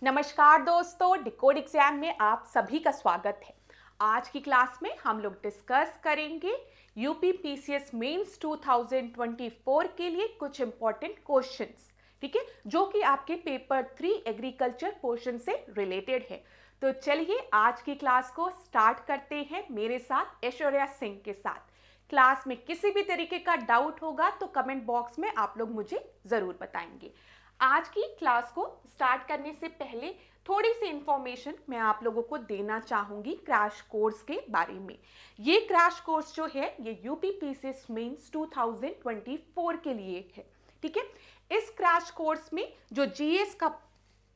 नमस्कार दोस्तों, decode exam में आप सभी का स्वागत है। आज की क्लास में हम लोग डिस्कस करेंगे यूपी पीसीएस मेंस 2024 के लिए कुछ इंपॉर्टेंट क्वेश्चंस, ठीक है, जो कि आपके पेपर 3 एग्रीकल्चर पोर्शन से रिलेटेड है। तो चलिए आज की क्लास को स्टार्ट करते हैं मेरे साथ ऐश्वर्या सिंह के साथ। क्लास में किसी भी तरीके का डाउट होगा तो कमेंट बॉक्स में आप लोग मुझे जरूर बताएंगे। आज की क्लास को स्टार्ट करने से पहले थोड़ी सी इंफॉर्मेशन मैं आप लोगों को देना चाहूंगी क्रैश कोर्स के बारे में। ये क्रैश कोर्स जो है ये यूपी पीसीएस मेंस 2024 के लिए है, ठीक है। इस क्रैश कोर्स में जो जीएस का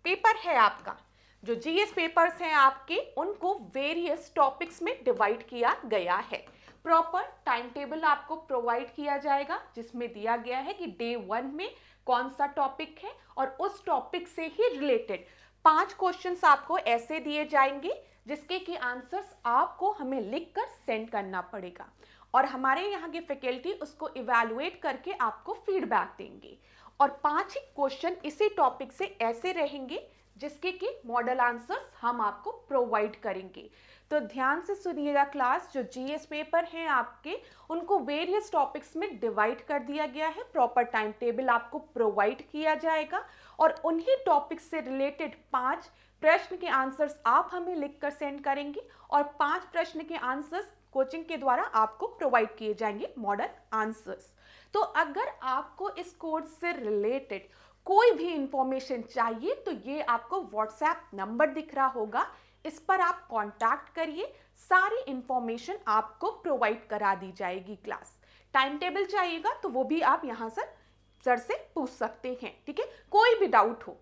पेपर है आपका, जो जीएस पेपर्स हैं आपके, उनको वेरियस टॉपिक्स में डिवाइड किया गया है। प्रॉपर टाइम टेबल आपको प्रोवाइड किया जाएगा जिसमें दिया गया है कि डे 1 में कौन सा टॉपिक है और उस टॉपिक से ही रिलेटेड 5 क्वेश्चंस आपको ऐसे दिए जाएंगे जिसके की आंसर्स आपको हमें लिखकर सेंड करना पड़ेगा और हमारे यहाँ की फैकल्टी उसको इवैल्यूएट करके आपको फीडबैक देंगे। और 5 ही क्वेश्चन इसी टॉपिक से ऐसे रहेंगे जिसके कि मॉडल आंसर्स हम आपको प्रोवाइड करेंगे। तो ध्यान से सुनिएगा क्लास, जो जीएस पेपर हैं आपके उनको वेरियस टॉपिक्स में डिवाइड कर दिया गया है। प्रॉपर टाइम टेबल आपको प्रोवाइड किया जाएगा और उन्हीं टॉपिक्स से रिलेटेड 5 प्रश्न के आंसर्स आप हमें लिखकर सेंड करेंगे और 5 प्रश्न के आंसर्स कोचिंग के द्वारा आपको प्रोवाइड किए जाएंगे मॉडल आंसर्स। तो अगर आपको इस कोर्स से रिलेटेड कोई भी इंफॉर्मेशन चाहिए तो ये आपको व्हाट्सएप नंबर दिख रहा होगा, इस पर आप कांटेक्ट करिए, सारी इंफॉर्मेशन आपको प्रोवाइड करा दी जाएगी। क्लास टाइम टेबल चाहिएगा तो वो भी आप यहाँ सर से पूछ सकते हैं, ठीक है। कोई भी डाउट हो,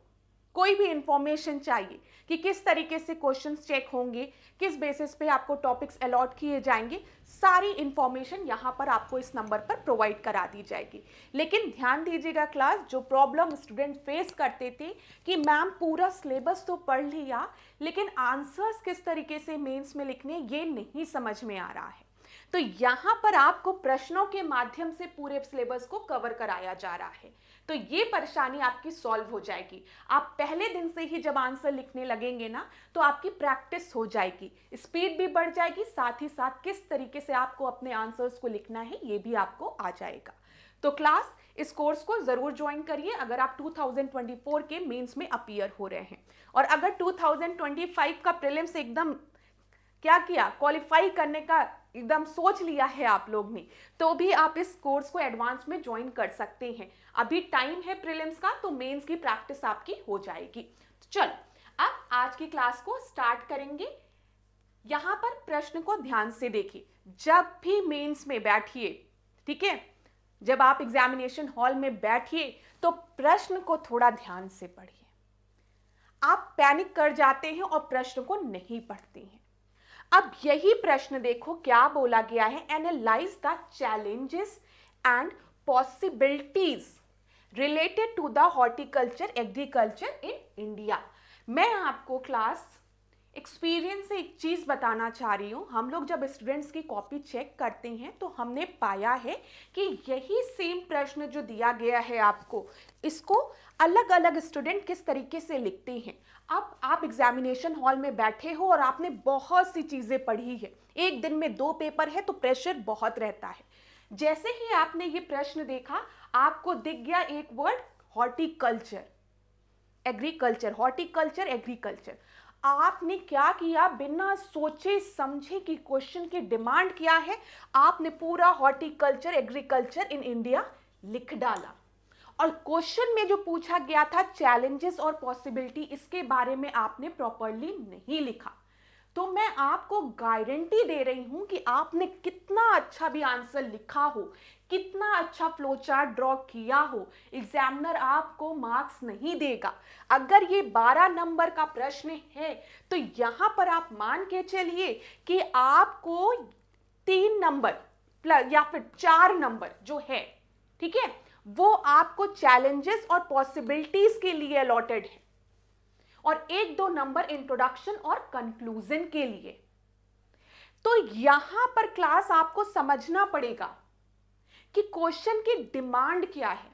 कोई भी इंफॉर्मेशन चाहिए कि किस तरीके से क्वेश्चंस चेक होंगे, किस बेसिस पे आपको टॉपिक्स अलॉट किए जाएंगे, सारी इंफॉर्मेशन यहाँ पर आपको इस नंबर पर प्रोवाइड करा दी जाएगी। लेकिन ध्यान दीजिएगा क्लास, जो प्रॉब्लम स्टूडेंट फेस करते थे कि मैम पूरा सिलेबस तो पढ़ लिया लेकिन आंसर्स किस तरीके से मेंस में लिखने ये नहीं समझ में आ रहा है, तो यहाँ पर आपको प्रश्नों के माध्यम से पूरे सिलेबस को कवर कराया जा रहा है। तो ये परेशानी आपकी सॉल्व हो जाएगी। आप पहले दिन से ही जब आंसर लिखने लगेंगे ना तो आपकी प्रैक्टिस हो जाएगी, स्पीड भी बढ़ जाएगी, साथ ही साथ किस तरीके से आपको अपने आंसर्स को लिखना है ये भी आपको आ जाएगा। तो क्लास इस कोर्स को जरूर ज्वाइन करिए अगर आप 2024 के मेंस में अपीयर हो रहे हैं। और अगर 2025 का प्रीलिम्स एकदम क्या किया, क्वालिफाई करने का एकदम सोच लिया है आप लोग ने, तो भी आप इस कोर्स को एडवांस में ज्वाइन कर सकते हैं। अभी टाइम है प्रीलिम्स का, तो मेंस की प्रैक्टिस आपकी हो जाएगी। तो चलो अब आज की क्लास को स्टार्ट करेंगे। यहां पर प्रश्न को ध्यान से देखिए, जब भी मेंस में बैठिए, ठीक है, जब आप एग्जामिनेशन हॉल में बैठिए तो प्रश्न को थोड़ा ध्यान से पढ़िए। आप पैनिक कर जाते हैं और प्रश्न को नहीं पढ़ते हैं। अब यही प्रश्न देखो क्या बोला गया है, analyse the challenges and possibilities related to the horticulture agriculture in India. मैं आपको क्लास एक्सपीरियंस से एक चीज बताना चाह रही हूं। हम लोग जब स्टूडेंट्स की कॉपी चेक करते हैं तो हमने पाया है कि यही सेम प्रश्न जो दिया गया है आपको, इसको अलग अलग स्टूडेंट किस तरीके से लिखते हैं। अब आप एग्जामिनेशन हॉल में बैठे हो और आपने बहुत सी चीजें पढ़ी है, एक दिन में 2 पेपर है तो प्रेशर बहुत रहता है। जैसे ही आपने ये प्रश्न देखा आपको दिख गया एक word horticulture agriculture, horticulture agriculture. आपने क्या किया, बिना सोचे समझे कि क्वेश्चन की डिमांड क्या है, आपने पूरा हॉर्टिकल्चर एग्रीकल्चर इन इंडिया लिख डाला। और क्वेश्चन में जो पूछा गया था चैलेंजेस और पॉसिबिलिटी, इसके बारे में आपने प्रॉपर्ली नहीं लिखा। तो मैं आपको गारंटी दे रही हूं कि आपने कितना अच्छा भी आंसर लिखा हो, कितना अच्छा फ्लो चार्ट ड्रॉ किया हो, एग्जामिनर आपको मार्क्स नहीं देगा। अगर ये 12 नंबर का प्रश्न है तो यहां पर आप मान के चलिए कि आपको 3 नंबर प्लस या फिर 4 नंबर जो है, ठीक है, वो आपको चैलेंजेस और पॉसिबिलिटीज के लिए अलॉटेड है और 1-2 नंबर इंट्रोडक्शन और कंक्लूजन के लिए। तो यहां पर क्लास आपको समझना पड़ेगा कि क्वेश्चन की डिमांड क्या है।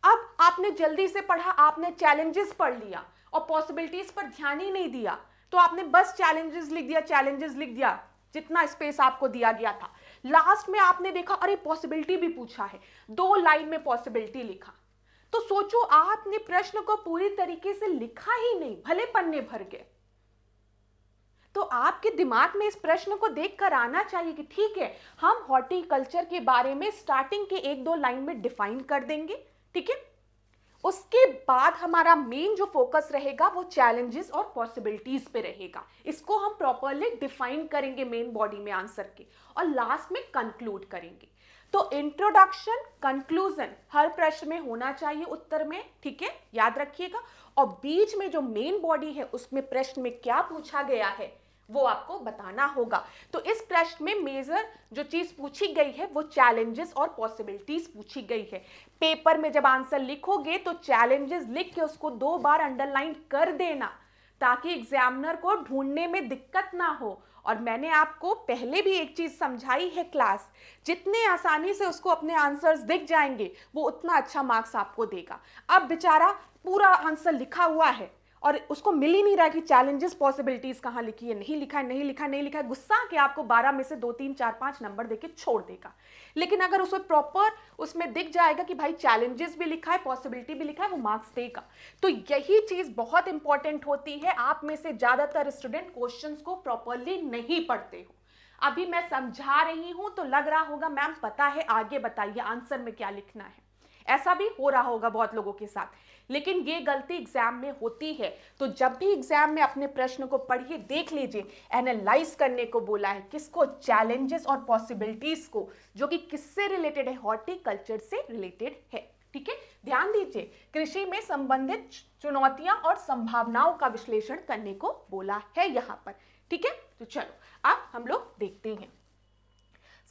अब आप आपने जल्दी से पढ़ा, आपने चैलेंजेस पढ़ लिया और पॉसिबिलिटीज पर ध्यान ही नहीं दिया, तो आपने बस चैलेंजेस लिख दिया जितना स्पेस आपको दिया गया था। लास्ट में आपने देखा अरे पॉसिबिलिटी भी पूछा है, 2 लाइन में पॉसिबिलिटी लिखा। तो सोचो आपने प्रश्न को पूरी तरीके से लिखा ही नहीं, भले पन्ने भर गए। तो आपके दिमाग में इस प्रश्न को देखकर आना चाहिए कि ठीक है, हम हॉर्टिकल्चर के बारे में स्टार्टिंग के 1-2 लाइन में डिफाइन कर देंगे, ठीक है। उसके बाद हमारा मेन जो फोकस रहेगा वो चैलेंजेस और पॉसिबिलिटीज पे रहेगा। इसको हम प्रॉपरली डिफाइन करेंगे मेन बॉडी में आंसर के, और लास्ट में कंक्लूड करेंगे। तो इंट्रोडक्शन, कंक्लूजन हर प्रश्न में होना चाहिए उत्तर में, ठीक है, याद रखिएगा। और बीच में जो मेन बॉडी है उसमें प्रश्न में क्या पूछा गया है वो आपको बताना होगा। तो इस प्रश्न में मेजर जो चीज पूछी गई है वो चैलेंजेस और पॉसिबिलिटीज पूछी गई है। पेपर में जब आंसर लिखोगे तो चैलेंजेस लिख के उसको 2 बार अंडरलाइन कर देना, ताकि एग्जामिनर को ढूंढने में दिक्कत ना हो। और मैंने आपको पहले भी एक चीज समझाई है क्लास, जितने आसानी से उसको अपने आंसर्स दिख जाएंगे वो उतना अच्छा मार्क्स आपको देगा। अब बेचारा पूरा आंसर लिखा हुआ है और उसको मिल ही नहीं रहा कि चैलेंजेस पॉसिबिलिटीज कहाँ लिखी है, नहीं लिखा है, गुस्सा के आपको 12 में से 2, 3, 4, 5 नंबर देके छोड़ देगा। लेकिन अगर उसमें प्रॉपर उसमें दिख जाएगा कि भाई चैलेंजेस भी लिखा है, पॉसिबिलिटी भी लिखा है, वो मार्क्स देगा। तो यही चीज बहुत इंपॉर्टेंट होती है। आप में से ज्यादातर स्टूडेंट क्वेश्चंस को प्रॉपरली नहीं पढ़ते हो। अभी मैं समझा रही हूं तो लग रहा होगा मैम पता है, आगे बताइए आंसर में क्या लिखना है। ऐसा भी हो रहा होगा बहुत लोगों के साथ, लेकिन ये गलती एग्जाम में होती है। तो जब भी एग्जाम में अपने प्रश्न को पढ़िए, देख लीजिए, एनालाइज करने को बोला है, किसको, चैलेंजेस और पॉसिबिलिटीज को, जो कि किससे रिलेटेड है, हॉर्टिकल्चर से रिलेटेड है, ठीक है। ध्यान दीजिए, कृषि में संबंधित चुनौतियां और संभावनाओं का विश्लेषण करने को बोला है यहाँ पर, ठीक है। तो चलो अब हम लोग देखते हैं।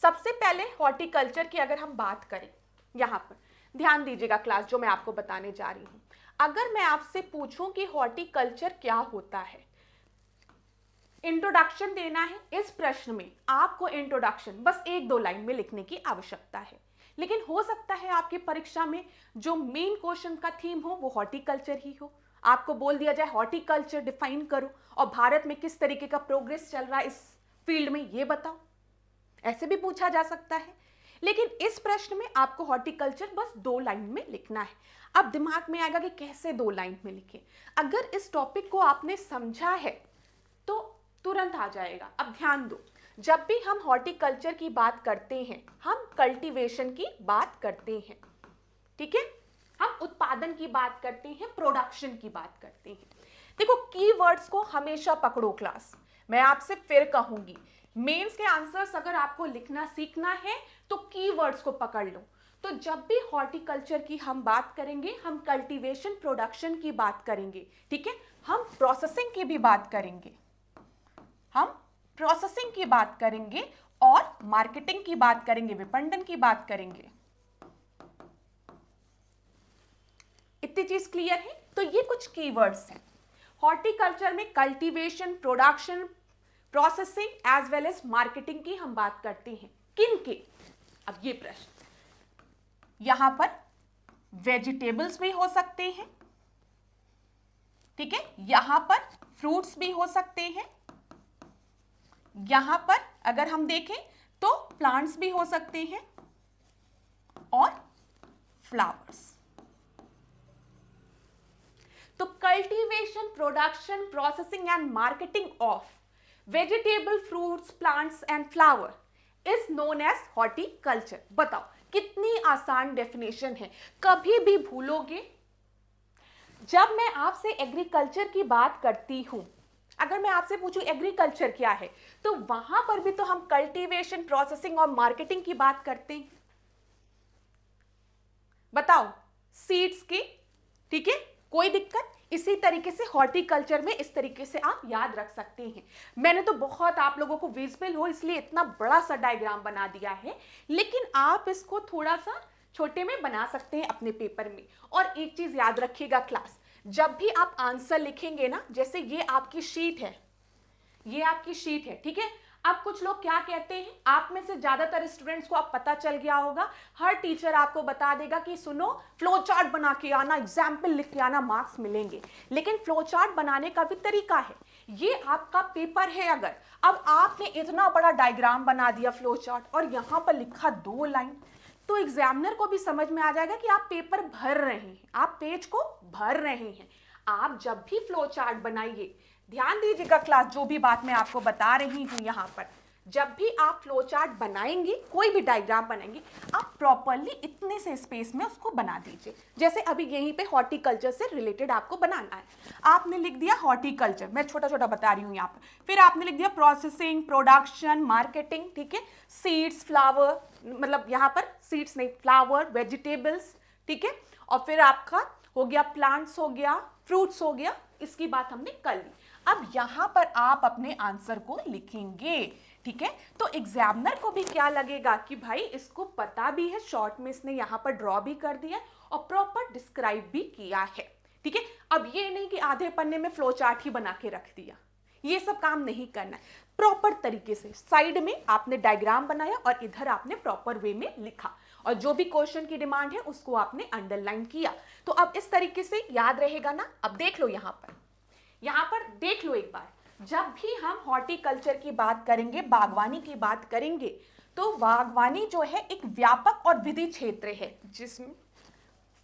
सबसे पहले हॉर्टिकल्चर की अगर हम बात करें, यहाँ पर ध्यान दीजिएगा क्लास जो मैं आपको बताने जा रही हूं। अगर मैं आपसे पूछूं कि हॉर्टिकल्चर क्या होता है, इंट्रोडक्शन देना है, इस प्रश्न में आपको इंट्रोडक्शन बस 1-2 लाइन में लिखने की आवश्यकता है। लेकिन हो सकता है आपकी परीक्षा में जो मेन क्वेश्चन का थीम हो वो हॉर्टिकल्चर ही हो। आपको बोल दिया जाए हॉर्टिकल्चर डिफाइन करो और भारत में किस तरीके का प्रोग्रेस चल रहा है इस फील्ड में ये बताओ, ऐसे भी पूछा जा सकता है। लेकिन इस प्रश्न में आपको हॉर्टिकल्चर बस 2 लाइन में लिखना है। अब दिमाग में आएगा कि कैसे 2 लाइन में लिखें। अगर इस टॉपिक को आपने समझा है तो तुरंत आ जाएगा। अब ध्यान दो, जब भी हम हॉर्टिकल्चर की बात करते हैं हम कल्टीवेशन की बात करते हैं, ठीक है, हम उत्पादन की बात करते हैं, प्रोडक्शन की बात करते हैं। देखो कीवर्ड्स को हमेशा पकड़ो क्लास, मैं आपसे फिर कहूंगी, मेंस के आंसर्स अगर आपको लिखना सीखना है तो कीवर्ड्स को पकड़ लो। तो जब भी हॉर्टिकल्चर की हम बात करेंगे हम कल्टीवेशन, प्रोडक्शन की बात करेंगे, ठीक है, हम प्रोसेसिंग की भी बात करेंगे, और मार्केटिंग की बात करेंगे, विपणन की बात करेंगे। इतनी चीज क्लियर है? तो ये कुछ कीवर्ड्स हैं। हॉर्टिकल्चर में cultivation, production, processing as well as marketing की हम बात करते हैं। किन के? अब ये प्रश्न, यहां पर वेजिटेबल्स भी हो सकते हैं, ठीक है, यहां पर फ्रूट्स भी हो सकते हैं, यहां पर अगर हम देखें तो प्लांट्स भी हो सकते हैं और फ्लावर्स। तो cultivation, production, processing and marketing of vegetable, fruits, plants and flower is known as horticulture. बताओ कितनी आसान डेफिनेशन है, कभी भी भूलोगे? जब मैं आपसे एग्रीकल्चर की बात करती हूं, अगर मैं आपसे पूछूं एग्रीकल्चर क्या है, तो वहां पर भी तो हम कल्टीवेशन, प्रोसेसिंग और मार्केटिंग की बात करते हैं। बताओ, सीड्स की, ठीक है, कोई दिक्कत? इसी तरीके से हॉर्टिकल्चर में इस तरीके से आप याद रख सकते हैं। मैंने तो बहुत आप लोगों को विजिबल हो इसलिए इतना बड़ा सा डायग्राम बना दिया है, लेकिन आप इसको थोड़ा सा छोटे में बना सकते हैं अपने पेपर में। और एक चीज याद रखिएगा क्लास, जब भी आप आंसर लिखेंगे ना, जैसे ये आपकी शीट है, ये आपकी शीट है, ठीक है, अब कुछ लोग क्या कहते हैं, आप में से ज्यादातर स्टूडेंट्स को अब पता चल गया होगा, हर टीचर आपको बता देगा कि सुनो फ्लो चार्ट बना के आना, एग्जाम्पल लिख के आना, मार्क्स मिलेंगे। लेकिन फ्लो चार्ट बनाने का भी तरीका है। ये आपका पेपर है, अगर अब आपने इतना बड़ा डायग्राम बना दिया फ्लो चार्ट और यहां पर लिखा 2 लाइन, तो एग्जामिनर को भी समझ में आ जाएगा कि आप पेपर भर रहे हैं, आप पेज को भर रहे हैं। आप जब भी फ्लो चार्ट बनाइए, ध्यान दीजिएगा क्लास, जो भी बात मैं आपको बता रही हूं यहां पर, जब भी आप फ्लो चार्ट बनाएंगे, कोई भी डायग्राम बनाएंगे, आप प्रॉपरली इतने से स्पेस में उसको बना दीजिए। जैसे अभी यहीं पे हॉर्टिकल्चर से रिलेटेड आपको बनाना है, आपने लिख दिया हॉर्टिकल्चर, मैं छोटा छोटा बता रही हूँ यहाँ पर, फिर आपने लिख दिया प्रोसेसिंग, प्रोडक्शन, मार्केटिंग, ठीक है, सीड्स, फ्लावर, मतलब यहाँ पर सीड्स नहीं, फ्लावर, वेजिटेबल्स, ठीक है, और फिर आपका हो गया प्लांट्स, हो गया फ्रूट्स, हो गया, इसकी बात हमने कर ली। अब यहां पर आप अपने आंसर को लिखेंगे, ठीक है। तो एग्जामिनर को भी क्या लगेगा कि भाई इसको पता भी है, शॉर्ट में इसने यहां पर ड्रॉ भी कर दिया और प्रॉपर डिस्क्राइब भी किया है, ठीक है। अब ये नहीं कि आधे पन्ने में फ्लो चार्ट ही बना के रख दिया, ये सब काम नहीं करना है। प्रॉपर तरीके से साइड में आपने डायग्राम बनाया और इधर आपने प्रॉपर वे में लिखा, और जो भी क्वेश्चन की डिमांड है उसको आपने अंडरलाइन किया। तो अब इस तरीके से याद रहेगा ना। अब देख लो यहां पर देख लो एक बार, जब भी हम हॉर्टिकल्चर की बात करेंगे, बागवानी की बात करेंगे, तो बागवानी जो है एक व्यापक और विधि क्षेत्र है जिसमें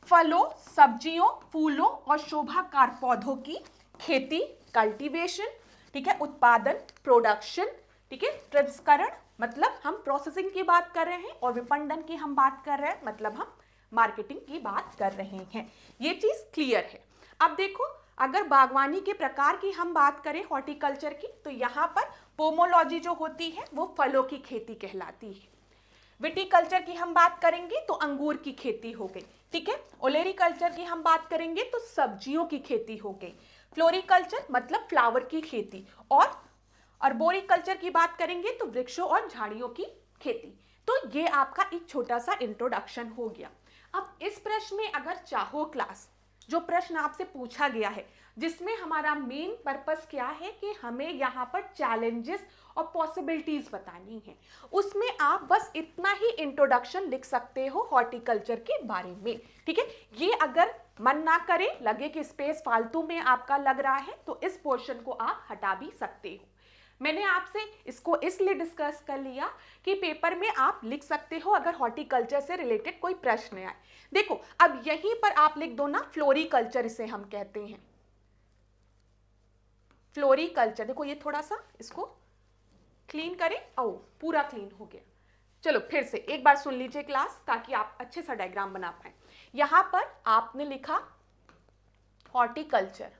फलों, सब्जियों, फूलों और शोभाकार पौधों की खेती, कल्टीवेशन, ठीक है, उत्पादन, प्रोडक्शन, ठीक है, प्रसंस्करण, मतलब हम प्रोसेसिंग की बात कर रहे हैं, और विपणन की हम बात कर रहे हैं, मतलब हम मार्केटिंग की बात कर रहे हैं। ये चीज क्लियर है। अब देखो, अगर बागवानी के प्रकार की हम बात करें हॉर्टिकल्चर की, तो यहाँ पर पोमोलॉजी जो होती है वो फलों की खेती कहलाती है। विटीकल्चर की हम बात करेंगे तो अंगूर की खेती हो गई, ठीक है। ओलेरीकल्चर की हम बात करेंगे तो सब्जियों की खेती हो गई। फ्लोरिकल्चर मतलब फ्लावर की खेती, और अर्बोरिकल्चर की बात करेंगे तो वृक्षों और झाड़ियों की खेती। तो ये आपका एक छोटा सा इंट्रोडक्शन हो गया। अब इस प्रश्न में अगर चाहो क्लास, जो प्रश्न आपसे पूछा गया है, जिसमें हमारा मेन पर्पस क्या है कि हमें यहाँ पर चैलेंजेस और पॉसिबिलिटीज बतानी है, उसमें आप बस इतना ही इंट्रोडक्शन लिख सकते हो हॉर्टिकल्चर के बारे में, ठीक है। ये अगर मन ना करे, लगे कि स्पेस फालतू में आपका लग रहा है, तो इस पोर्शन को आप हटा भी सकते हो। मैंने आपसे इसको इसलिए डिस्कस कर लिया कि पेपर में आप लिख सकते हो अगर हॉर्टिकल्चर से रिलेटेड कोई प्रश्न आए। देखो, अब यहीं पर आप लिख दो ना फ्लोरिकल्चर, इसे हम कहते हैं फ्लोरिकल्चर। देखो ये थोड़ा सा इसको क्लीन करें, ओ पूरा क्लीन हो गया। चलो फिर से एक बार सुन लीजिए क्लास, ताकि आप अच्छे सा डायग्राम बना पाए। यहां पर आपने लिखा हॉर्टिकल्चर,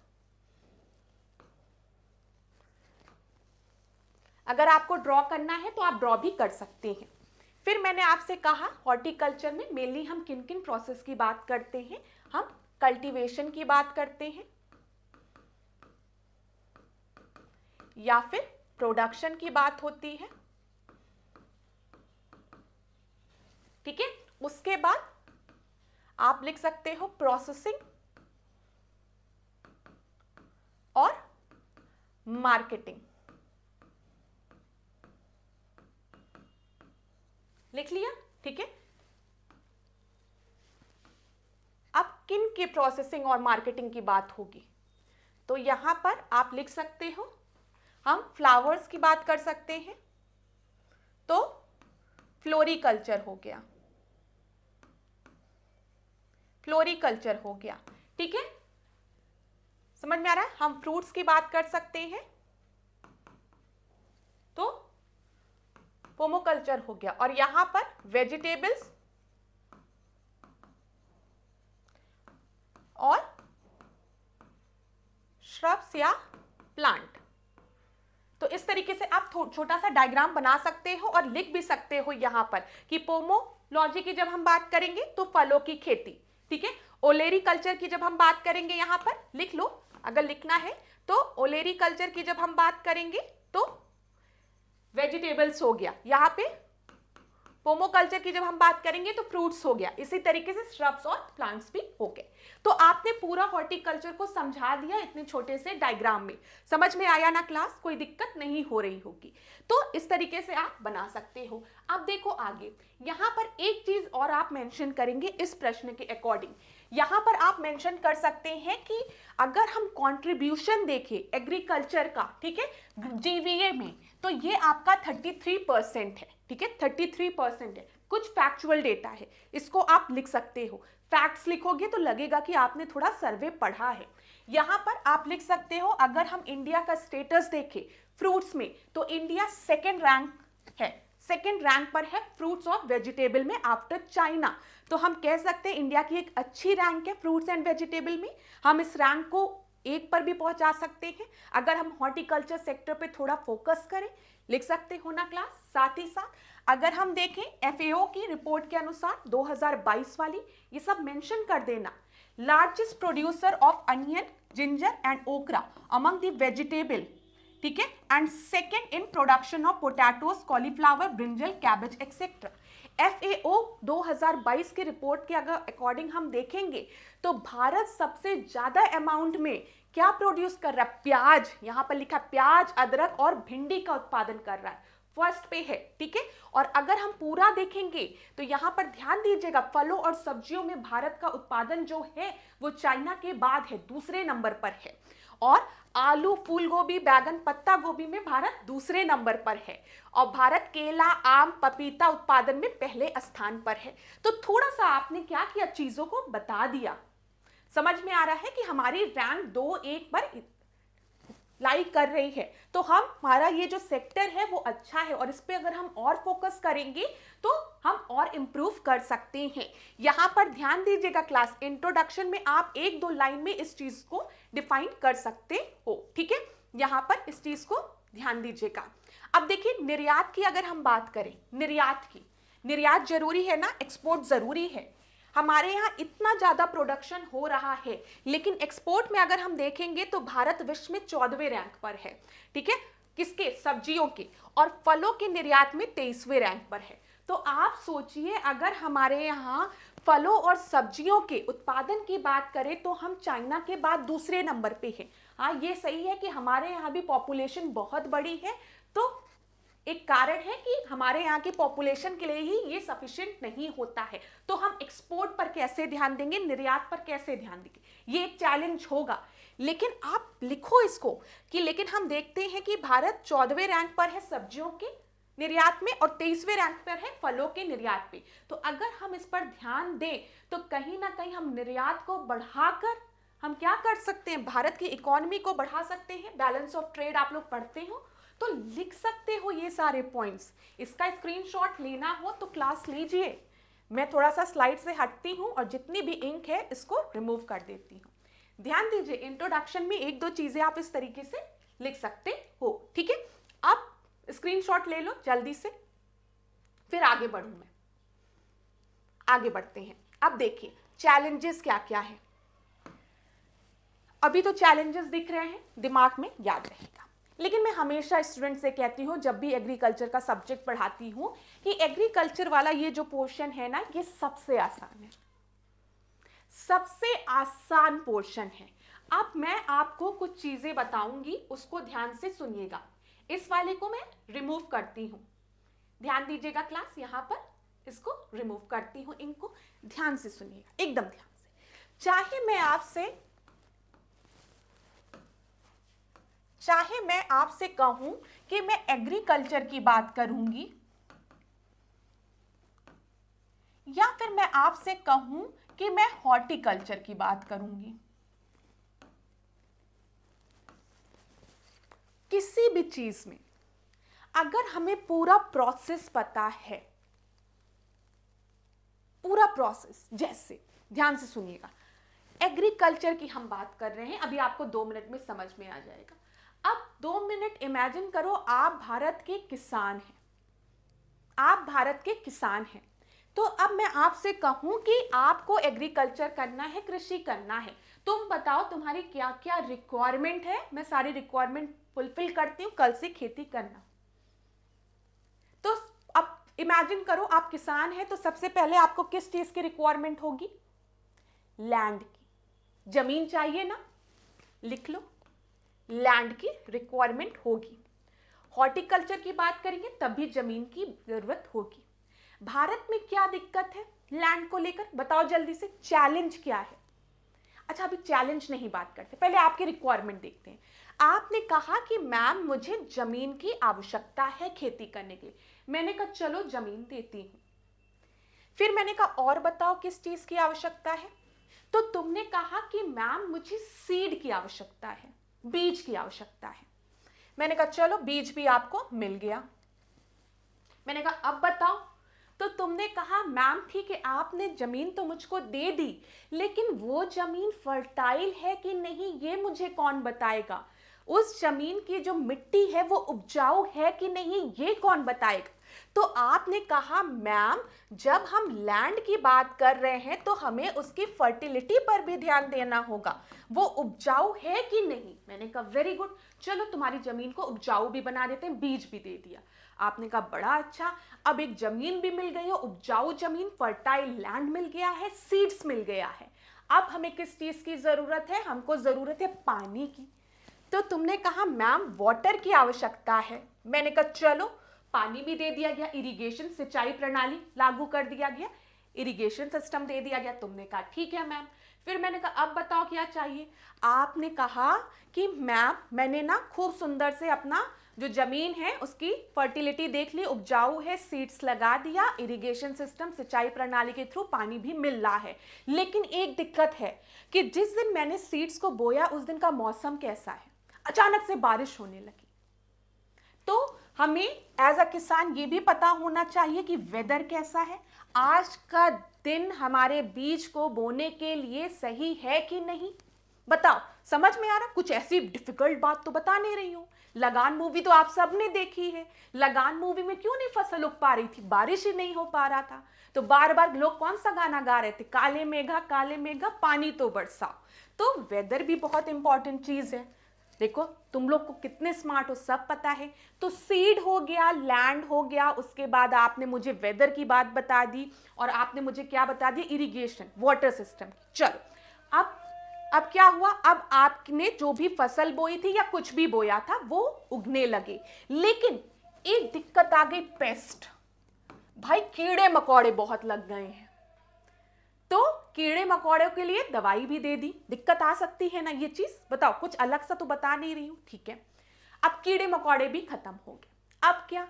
अगर आपको ड्रॉ करना है तो आप ड्रॉ भी कर सकते हैं। फिर मैंने आपसे कहा हॉर्टिकल्चर में मेनली हम किन किन प्रोसेस की बात करते हैं, हम कल्टीवेशन की बात करते हैं, या फिर प्रोडक्शन की बात होती है, ठीक है। उसके बाद आप लिख सकते हो प्रोसेसिंग और मार्केटिंग, लिख लिया, ठीक है। अब किन के प्रोसेसिंग और मार्केटिंग की बात होगी, तो यहां पर आप लिख सकते हो हम फ्लावर्स की बात कर सकते हैं, तो फ्लोरिकल्चर हो गया, फ्लोरिकल्चर हो गया, ठीक है। समझ में आ रहा है। हम फ्रूट्स की बात कर सकते हैं तो पोमोकल्चर हो गया, और यहां पर वेजिटेबल्स और श्रब्स या प्लांट। तो इस तरीके से आप छोटा सा डायग्राम बना सकते हो और लिख भी सकते हो यहां पर कि पोमोलॉजी की जब हम बात करेंगे तो फलों की खेती, ठीक है। ओलेरीकल्चर की जब हम बात करेंगे, यहां पर लिख लो अगर लिखना है, तो ओलेरीकल्चर की जब हम बात करेंगे तो वेजिटेबल्स हो गया, यहां पे पोमोकल्चर की जब हम बात करेंगे तो फ्रूट्स हो गया, इसी तरीके से श्रब्स और प्लांट्स भी हो गए। तो आपने पूरा हॉर्टिकल्चर को समझा दिया इतने छोटे से डायग्राम में। समझ में आया ना क्लास? कोई दिक्कत नहीं हो रही होगी। तो इस तरीके से आप बना सकते हो। अब देखो आगे, यहाँ पर एक चीज और आप मेंशन करेंगे इस प्रश्न के अकॉर्डिंग। यहाँ पर आप मेंशन कर सकते हैं कि अगर हम कंट्रीब्यूशन देखें एग्रीकल्चर का, ठीक है, जीवीए में, तो ये आपका 33% है, ठीक है, 33% है। कुछ फैक्चुअल डेटा है, इसको आप लिख सकते हो। फैक्ट्स लिखोगे तो लगेगा कि आपने थोड़ा सर्वे पढ़ा है। यहाँ पर आप लिख सकते हो, अगर हम इंडिया का स्टेटस देखें फ्रूट्स में, तो इंडिया सेकेंड रैंक है, सेकेंड रैंक पर है फ्रूट्स और वेजिटेबल में आफ्टर चाइना। तो हम कह सकते हैं इंडिया की एक अच्छी रैंक है फ्रूट्स एंड वेजिटेबल में। हम इस रैंक को एक पर भी पहुंचा सकते हैं अगर हम हॉर्टिकल्चर सेक्टर पे थोड़ा फोकस करें। लिख सकते हो ना क्लास? साथ ही साथ अगर हम देखें एफएओ की रिपोर्ट के अनुसार 2022 वाली, ये सब मेंशन कर देना। Largest producer of onion, ginger and ओकरा अमंग द वेजिटेबल, ठीक है, and second in production of potatoes, cauliflower, brinjal, cabbage etcetera. FAO 2022 की रिपोर्ट के अगर अकॉर्डिंग हम देखेंगे तो भारत सबसे ज्यादा अमाउंट में क्या प्रोड्यूस कर रहा है? प्याज, यहां पर लिखा प्याज, अदरक और भिंडी का उत्पादन कर रहा है, फर्स्ट पे है, ठीक है। और अगर हम पूरा देखेंगे तो यहां पर ध्यान दीजिएगा, फलों और सब्जियों में भारत का उत्पादन जो है वो चाइना के बाद है, दूसरे नंबर पर है। और आलू, फूल गोभी, बैगन, पत्ता गोभी में भारत दूसरे नंबर पर है। और भारत केला, आम, पपीता उत्पादन में पहले स्थान पर है। तो थोड़ा सा आपने क्या किया, चीजों को बता दिया। समझ में आ रहा है कि हमारी रैंक 2-1 पर लाइक कर रही है। तो हमारा ये जो सेक्टर है वो अच्छा है, और इस पे अगर हम और फोकस करेंगे तो हम और इम्प्रूव कर सकते हैं। यहां पर ध्यान दीजिएगा क्लास, इंट्रोडक्शन में आप 1-2 लाइन में इस चीज को डिफाइन कर सकते हो, ठीक है। यहां पर इस चीज को ध्यान दीजिएगा। अब देखिए निर्यात की अगर हम बात करें, निर्यात जरूरी है ना, एक्सपोर्ट जरूरी है। हमारे यहाँ इतना ज्यादा प्रोडक्शन हो रहा है, लेकिन एक्सपोर्ट में अगर हम देखेंगे तो भारत विश्व में 14वें रैंक पर है, ठीक है, किसके? सब्जियों के। और फलों के निर्यात में 23वें रैंक पर है। तो आप सोचिए, अगर हमारे यहाँ फलों और सब्जियों के उत्पादन की बात करें तो हम चाइना के बाद दूसरे नंबर पे हैं। हाँ, ये सही है कि हमारे यहाँ भी पॉपुलेशन बहुत बड़ी है, तो एक कारण है कि हमारे यहाँ की पॉपुलेशन के लिए ही ये सफिशिएंट नहीं होता है। तो हम एक्सपोर्ट पर कैसे ध्यान देंगे, निर्यात पर कैसे ध्यान देंगे, ये एक चैलेंज होगा। लेकिन आप लिखो इसको कि लेकिन हम देखते हैं कि भारत 14वें रैंक पर है सब्जियों के निर्यात में और 23वें रैंक पर है फलों के निर्यात पे। तो अगर हम इस पर ध्यान दें तो कहीं ना कहीं हम निर्यात को बढ़ाकर हम क्या कर सकते हैं, भारत की इकोनॉमी को बढ़ा सकते हैं। बैलेंस ऑफ ट्रेड आप लोग पढ़ते हो तो लिख सकते हो ये सारे पॉइंट्स। इसका स्क्रीनशॉट लेना हो तो क्लास लीजिए। मैं थोड़ा सा स्लाइड से हटती हूँ और जितनी भी इंक है इसको रिमूव कर देती हूँ। ध्यान दीजिए, इंट्रोडक्शन में 1-2 चीजें आप इस तरीके से लिख सकते हो, ठीक है। अब स्क्रीनशॉट ले लो जल्दी से, फिर आगे बढ़ूं मैं। आगे बढ़ते हैं। अब देखिए चैलेंजेस क्या क्या है। अभी तो चैलेंजेस दिख रहे हैं, दिमाग में याद रहेगा। लेकिन मैं हमेशा स्टूडेंट से कहती हूँ जब भी एग्रीकल्चर का सब्जेक्ट पढ़ाती हूँ कि एग्रीकल्चर वाला ये जो पोर्शन है ना, ये सबसे आसान है, सबसे आसान पोर्शन है। अब मैं आपको कुछ चीजें बताऊंगी, उसको ध्यान से सुनिएगा। इस वाले को मैं रिमूव करती हूं, ध्यान दीजिएगा क्लास, यहां पर इसको रिमूव करती हूं, इनको ध्यान से सुनिएगा, एकदम ध्यान से। चाहे मैं आपसे कहूं कि मैं एग्रीकल्चर की बात करूंगी, या फिर मैं आपसे कहूं कि मैं हॉर्टिकल्चर की बात करूंगी, किसी भी चीज में अगर हमें पूरा प्रोसेस पता है, पूरा प्रोसेस, जैसे ध्यान से सुनिएगा, एग्रीकल्चर की हम बात कर रहे हैं, अभी आपको 2 मिनट में समझ में आ जाएगा। अब 2 मिनट इमेजिन करो आप भारत के किसान हैं, आप भारत के किसान हैं। तो अब मैं आपसे कहूं कि आपको एग्रीकल्चर करना है, कृषि करना है, तुम बताओ तुम्हारी क्या क्या रिक्वायरमेंट है, मैं सारी रिक्वायरमेंट फुलफिल करती हूं, कल से खेती करना। तो अब इमेजिन करो आप किसान हैं तो सबसे पहले आपको किस चीज की रिक्वायरमेंट होगी? लैंड की। जमीन चाहिए ना, लिख लो, लैंड की रिक्वायरमेंट होगी। हॉर्टिकल्चर की बात करेंगे तब भी जमीन की जरूरत होगी। भारत में क्या दिक्कत है लैंड को लेकर, बताओ जल्दी से, चैलेंज क्या है? अच्छा अभी चैलेंज नहीं बात करते, पहले आपकी रिक्वायरमेंट देखते हैं। आपने कहा कि मैम मुझे जमीन की आवश्यकता है खेती करने के लिए। मैंने कहा चलो जमीन देती हूं। फिर मैंने कहा और बताओ किस चीज की आवश्यकता है? तो तुमने कहा कि मैम मुझे सीड की आवश्यकता है, बीज की आवश्यकता है। मैंने कहा चलो बीज भी आपको मिल गया। मैंने कहा अब बताओ। तो तुमने कहा मैम ठीक है आपने जमीन तो मुझको दे दी, लेकिन वो जमीन फर्टाइल है कि नहीं ये मुझे कौन बताएगा? उस जमीन की जो मिट्टी है वो उपजाऊ है कि नहीं ये कौन बताएगा? तो आपने कहा मैम जब हम लैंड की बात कर रहे हैं तो हमें उसकी फर्टिलिटी पर भी ध्यान देना होगा, वो उपजाऊ है कि नहीं। मैंने कहा वेरी गुड, चलो तुम्हारी जमीन को उपजाऊ भी बना देते हैं, बीज भी दे दिया। आपने कहा बड़ा अच्छा, अब एक जमीन भी मिल गई है, उपजाऊ जमीन, फर्टाइल लैंड मिल गया है, सीड्स मिल गया है। अब हमें किस चीज की जरूरत है? हमको जरूरत है पानी की। तो तुमने कहा मैम वाटर की आवश्यकता है। मैंने कहा चलो पानी भी दे दिया गया, इरिगेशन सिंचाई प्रणाली लागू कर दिया गया, इरिगेशन सिस्टम दे दिया गया। तुमने कहा ठीक है मैम। फिर मैंने कहा अब बताओ क्या चाहिए? आपने कहा कि मैम मैंने ना खूब सुंदर से अपना जो जमीन है उसकी फर्टिलिटी देख ली, उपजाऊ है, सीड्स लगा दिया, इरिगेशन सिस्टम सिंचाई प्रणाली के थ्रू पानी भी मिल रहा है, लेकिन एक दिक्कत है कि जिस दिन मैंने सीड्स को बोया उस दिन का मौसम कैसा है? अचानक से बारिश होने लगी। तो हमें एज अ किसान ये भी पता होना चाहिए कि वेदर कैसा है, आज का दिन हमारे बीज को बोने के लिए सही है कि नहीं। बताओ समझ में आ रहा? कुछ ऐसी डिफिकल्ट बात तो बता नहीं रही हूं। लगान मूवी तो आप सबने देखी है, लगान मूवी में क्यों नहीं फसल उग पा रही थी? बारिश ही नहीं हो पा रहा था। तो बार बार लोग कौन सा गाना गा रहे थे? काले मेघा पानी तो बरसाओ। तो वेदर भी बहुत इंपॉर्टेंट चीज है। देखो तुम लोग को कितने स्मार्ट हो, सब पता है। तो सीड हो गया, लैंड हो गया, उसके बाद आपने मुझे वेदर की बात बता दी और आपने मुझे क्या बता दी? इरिगेशन, वाटर सिस्टम की। चलो अब क्या हुआ? अब आपने जो भी फसल बोई थी या कुछ भी बोया था वो उगने लगे, लेकिन एक दिक्कत आ गई, पेस्ट। भाई कीड़े मकोड़े बहुत लग गए हैं। तो कीड़े मकोड़ों के लिए दवाई भी दे दी। दिक्कत आ सकती है ना ये चीज? बताओ, कुछ अलग सा तो बता नहीं रही हूं, ठीक है। अब कीड़े मकोड़े भी खत्म हो गए। अब क्या?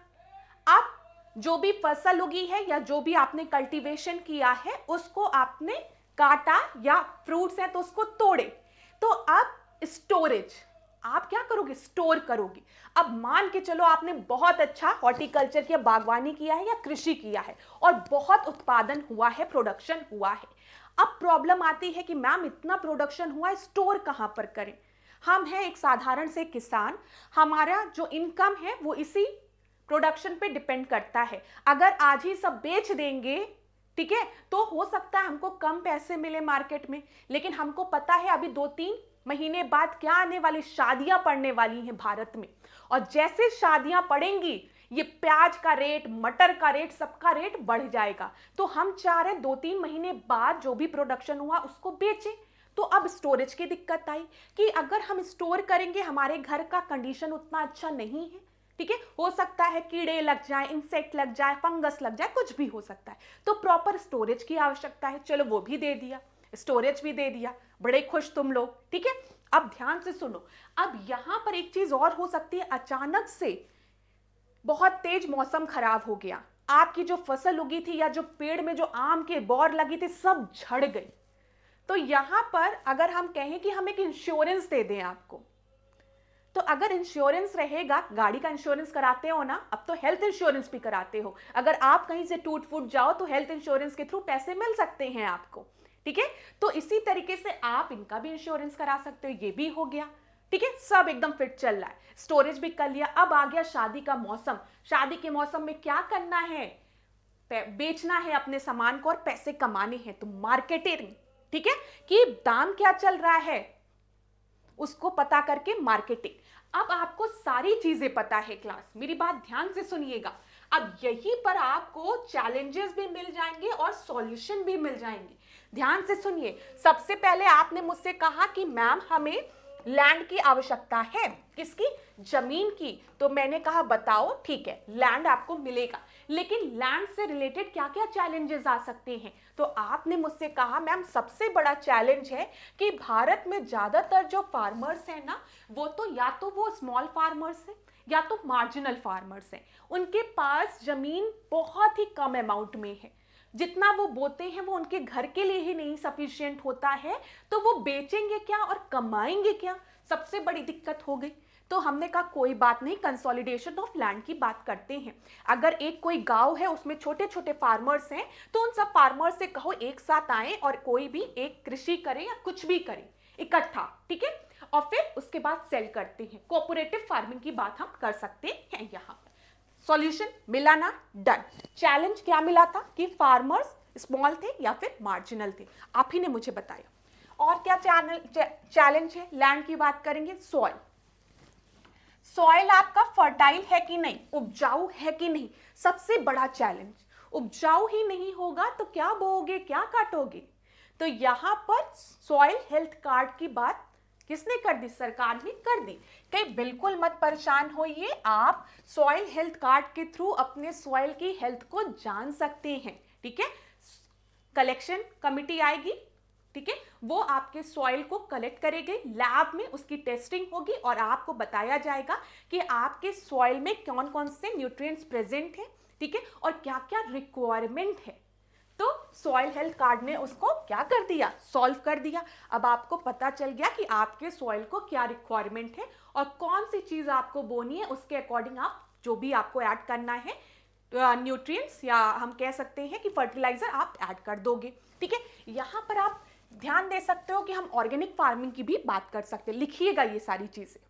अब जो भी फसल उगी है या जो भी आपने कल्टीवेशन किया है उसको आपने काटा, या फ्रूट्स है तो उसको तोड़े। तो अब स्टोरेज, आप क्या करोगे? स्टोर करोगे। अब मान के चलो आपने बहुत अच्छा हॉर्टिकल्चर किया, बागवानी किया है या कृषि किया है और बहुत उत्पादन हुआ है, प्रोडक्शन हुआ है। अब प्रॉब्लम आती है कि मैम इतना प्रोडक्शन हुआ है, स्टोर कहां पर करें? हम हैं एक साधारण से किसान, हमारा जो इनकम है वो इसी प्रोडक्शन पे डिपेंड करता है। अगर आज ही सब बेच देंगे, ठीक है, तो हो सकता है हमको कम पैसे मिले मार्केट में, लेकिन हमको पता है अभी 2-3 महीने बाद क्या आने वाली, शादियां पड़ने वाली हैं भारत में। और जैसे शादियां पड़ेंगी ये प्याज का रेट, मटर का रेट, सबका रेट बढ़ जाएगा। तो हम चाह रहे 2-3 महीने बाद जो भी प्रोडक्शन हुआ उसको बेचें। तो अब स्टोरेज की दिक्कत आई कि अगर हम स्टोर करेंगे, हमारे घर का कंडीशन उतना अच्छा नहीं है, ठीक है, हो सकता है कीड़े लग जाए, इंसेक्ट लग जाए, फंगस लग जाए, कुछ भी हो सकता है। तो प्रॉपर स्टोरेज की आवश्यकता है। चलो वो भी दे दिया, स्टोरेज भी दे दिया, बड़े खुश तुम लोग, ठीक है। अब ध्यान से सुनो, अब यहां पर एक चीज और हो सकती है, अचानक से बहुत तेज मौसम खराब हो गया, आपकी जो फसल उगी थी या जो पेड़ में जो आम के बौर लगी थी सब झड़ गई। तो यहां पर अगर हम कहें कि हम एक इंश्योरेंस दे दें आपको, तो अगर इंश्योरेंस रहेगा, गाड़ी का इंश्योरेंस कराते हो ना, अब तो हेल्थ इंश्योरेंस भी कराते हो। अगर आप कहीं से टूट फूट जाओ तो हेल्थ इंश्योरेंस के थ्रू पैसे मिल सकते हैं आपको, ठीक है। तो इसी तरीके से आप इनका भी इंश्योरेंस करा सकते हो। ये भी हो गया, ठीक है, सब एकदम फिट चल रहा है, स्टोरेज भी कर लिया। अब आ गया शादी का मौसम। शादी के मौसम में क्या करना है? बेचना है अपने सामान को और पैसे कमाने हैं, तो मार्केटिंग, ठीक है, कि दाम क्या चल रहा है उसको पता करके मार्केटिंग। अब आपको सारी चीजें पता है क्लास, मेरी बात ध्यान से सुनिएगा। अब यहीं पर आपको चैलेंजेस भी मिल जाएंगे और सॉल्यूशन भी मिल जाएंगे। ध्यान से सुनिए, सबसे पहले आपने मुझसे कहा कि मैम हमें लैंड की आवश्यकता है। किसकी? जमीन की। तो मैंने कहा बताओ, ठीक है लैंड आपको मिलेगा, लेकिन लैंड से रिलेटेड क्या क्या चैलेंजेस आ सकते हैं? तो आपने मुझसे कहा मैम सबसे बड़ा चैलेंज है कि भारत में ज्यादातर जो फार्मर्स हैं ना, वो तो या तो वो स्मॉल फार्मर्स हैं या तो मार्जिनल फार्मर्स हैं। उनके पास जमीन बहुत ही कम अमाउंट में है, जितना वो बोते हैं वो उनके घर के लिए ही नहीं सफिशिएंट होता है, तो वो बेचेंगे क्या और कमाएंगे क्या? सबसे बड़ी दिक्कत हो गई। तो हमने कहा कोई बात नहीं, कंसोलिडेशन ऑफ लैंड की बात करते हैं। अगर एक कोई गांव है उसमें छोटे छोटे फार्मर्स हैं, तो उन सब फार्मर्स से कहो एक साथ आए और कोई भी एक कृषि करे या कुछ भी करे इकट्ठा, ठीक है, और फिर उसके बाद सेल करते हैं। कोऑपरेटिव फार्मिंग की बात हम कर सकते हैं यहाँ पर। सॉल्यूशन मिला ना? डन। चैलेंज क्या मिला था कि फार्मर्स स्मॉल थे या फिर मार्जिनल थे, आप ही ने मुझे बताया। और क्या चैलेंज है? लैंड की बात करेंगे। सॉइल, सॉइल आपका फर्टाइल है कि नहीं, उपजाऊ है कि नहीं, सबसे बड़ा चैलेंज। उपजाऊ ही नहीं होगा तो क्या बोओगे, क्या काटोगे? तो यहां पर सॉइल हेल्थ कार्ड की बात किसने कर दी? सरकार ने कर दी। कहीं बिल्कुल मत परेशान होइए, आप सॉइल हेल्थ कार्ड के थ्रू अपने सॉइल की हेल्थ को जान सकते हैं, ठीक है। कलेक्शन कमिटी आएगी, ठीक है, वो आपके सॉइल को कलेक्ट करेगी, लैब में उसकी टेस्टिंग होगी और आपको बताया जाएगा कि आपके सॉइल में कौन कौन से न्यूट्रिएंट्स प्रेजेंट हैं, ठीक है, और क्या क्या रिक्वायरमेंट है। तो सॉइल हेल्थ कार्ड ने उसको क्या कर दिया? सॉल्व कर दिया। अब आपको पता चल गया कि आपके सॉइल को क्या रिक्वायरमेंट है और कौन सी चीज आपको बोनी है, उसके अकॉर्डिंग आप जो भी आपको ऐड करना है न्यूट्रिएंट्स या हम कह सकते हैं कि फर्टिलाइजर आप ऐड कर दोगे, ठीक है। यहाँ पर आप ध्यान दे सकते हो कि हम ऑर्गेनिक फार्मिंग की भी बात कर सकते हैं, लिखिएगा ये सारी चीजें,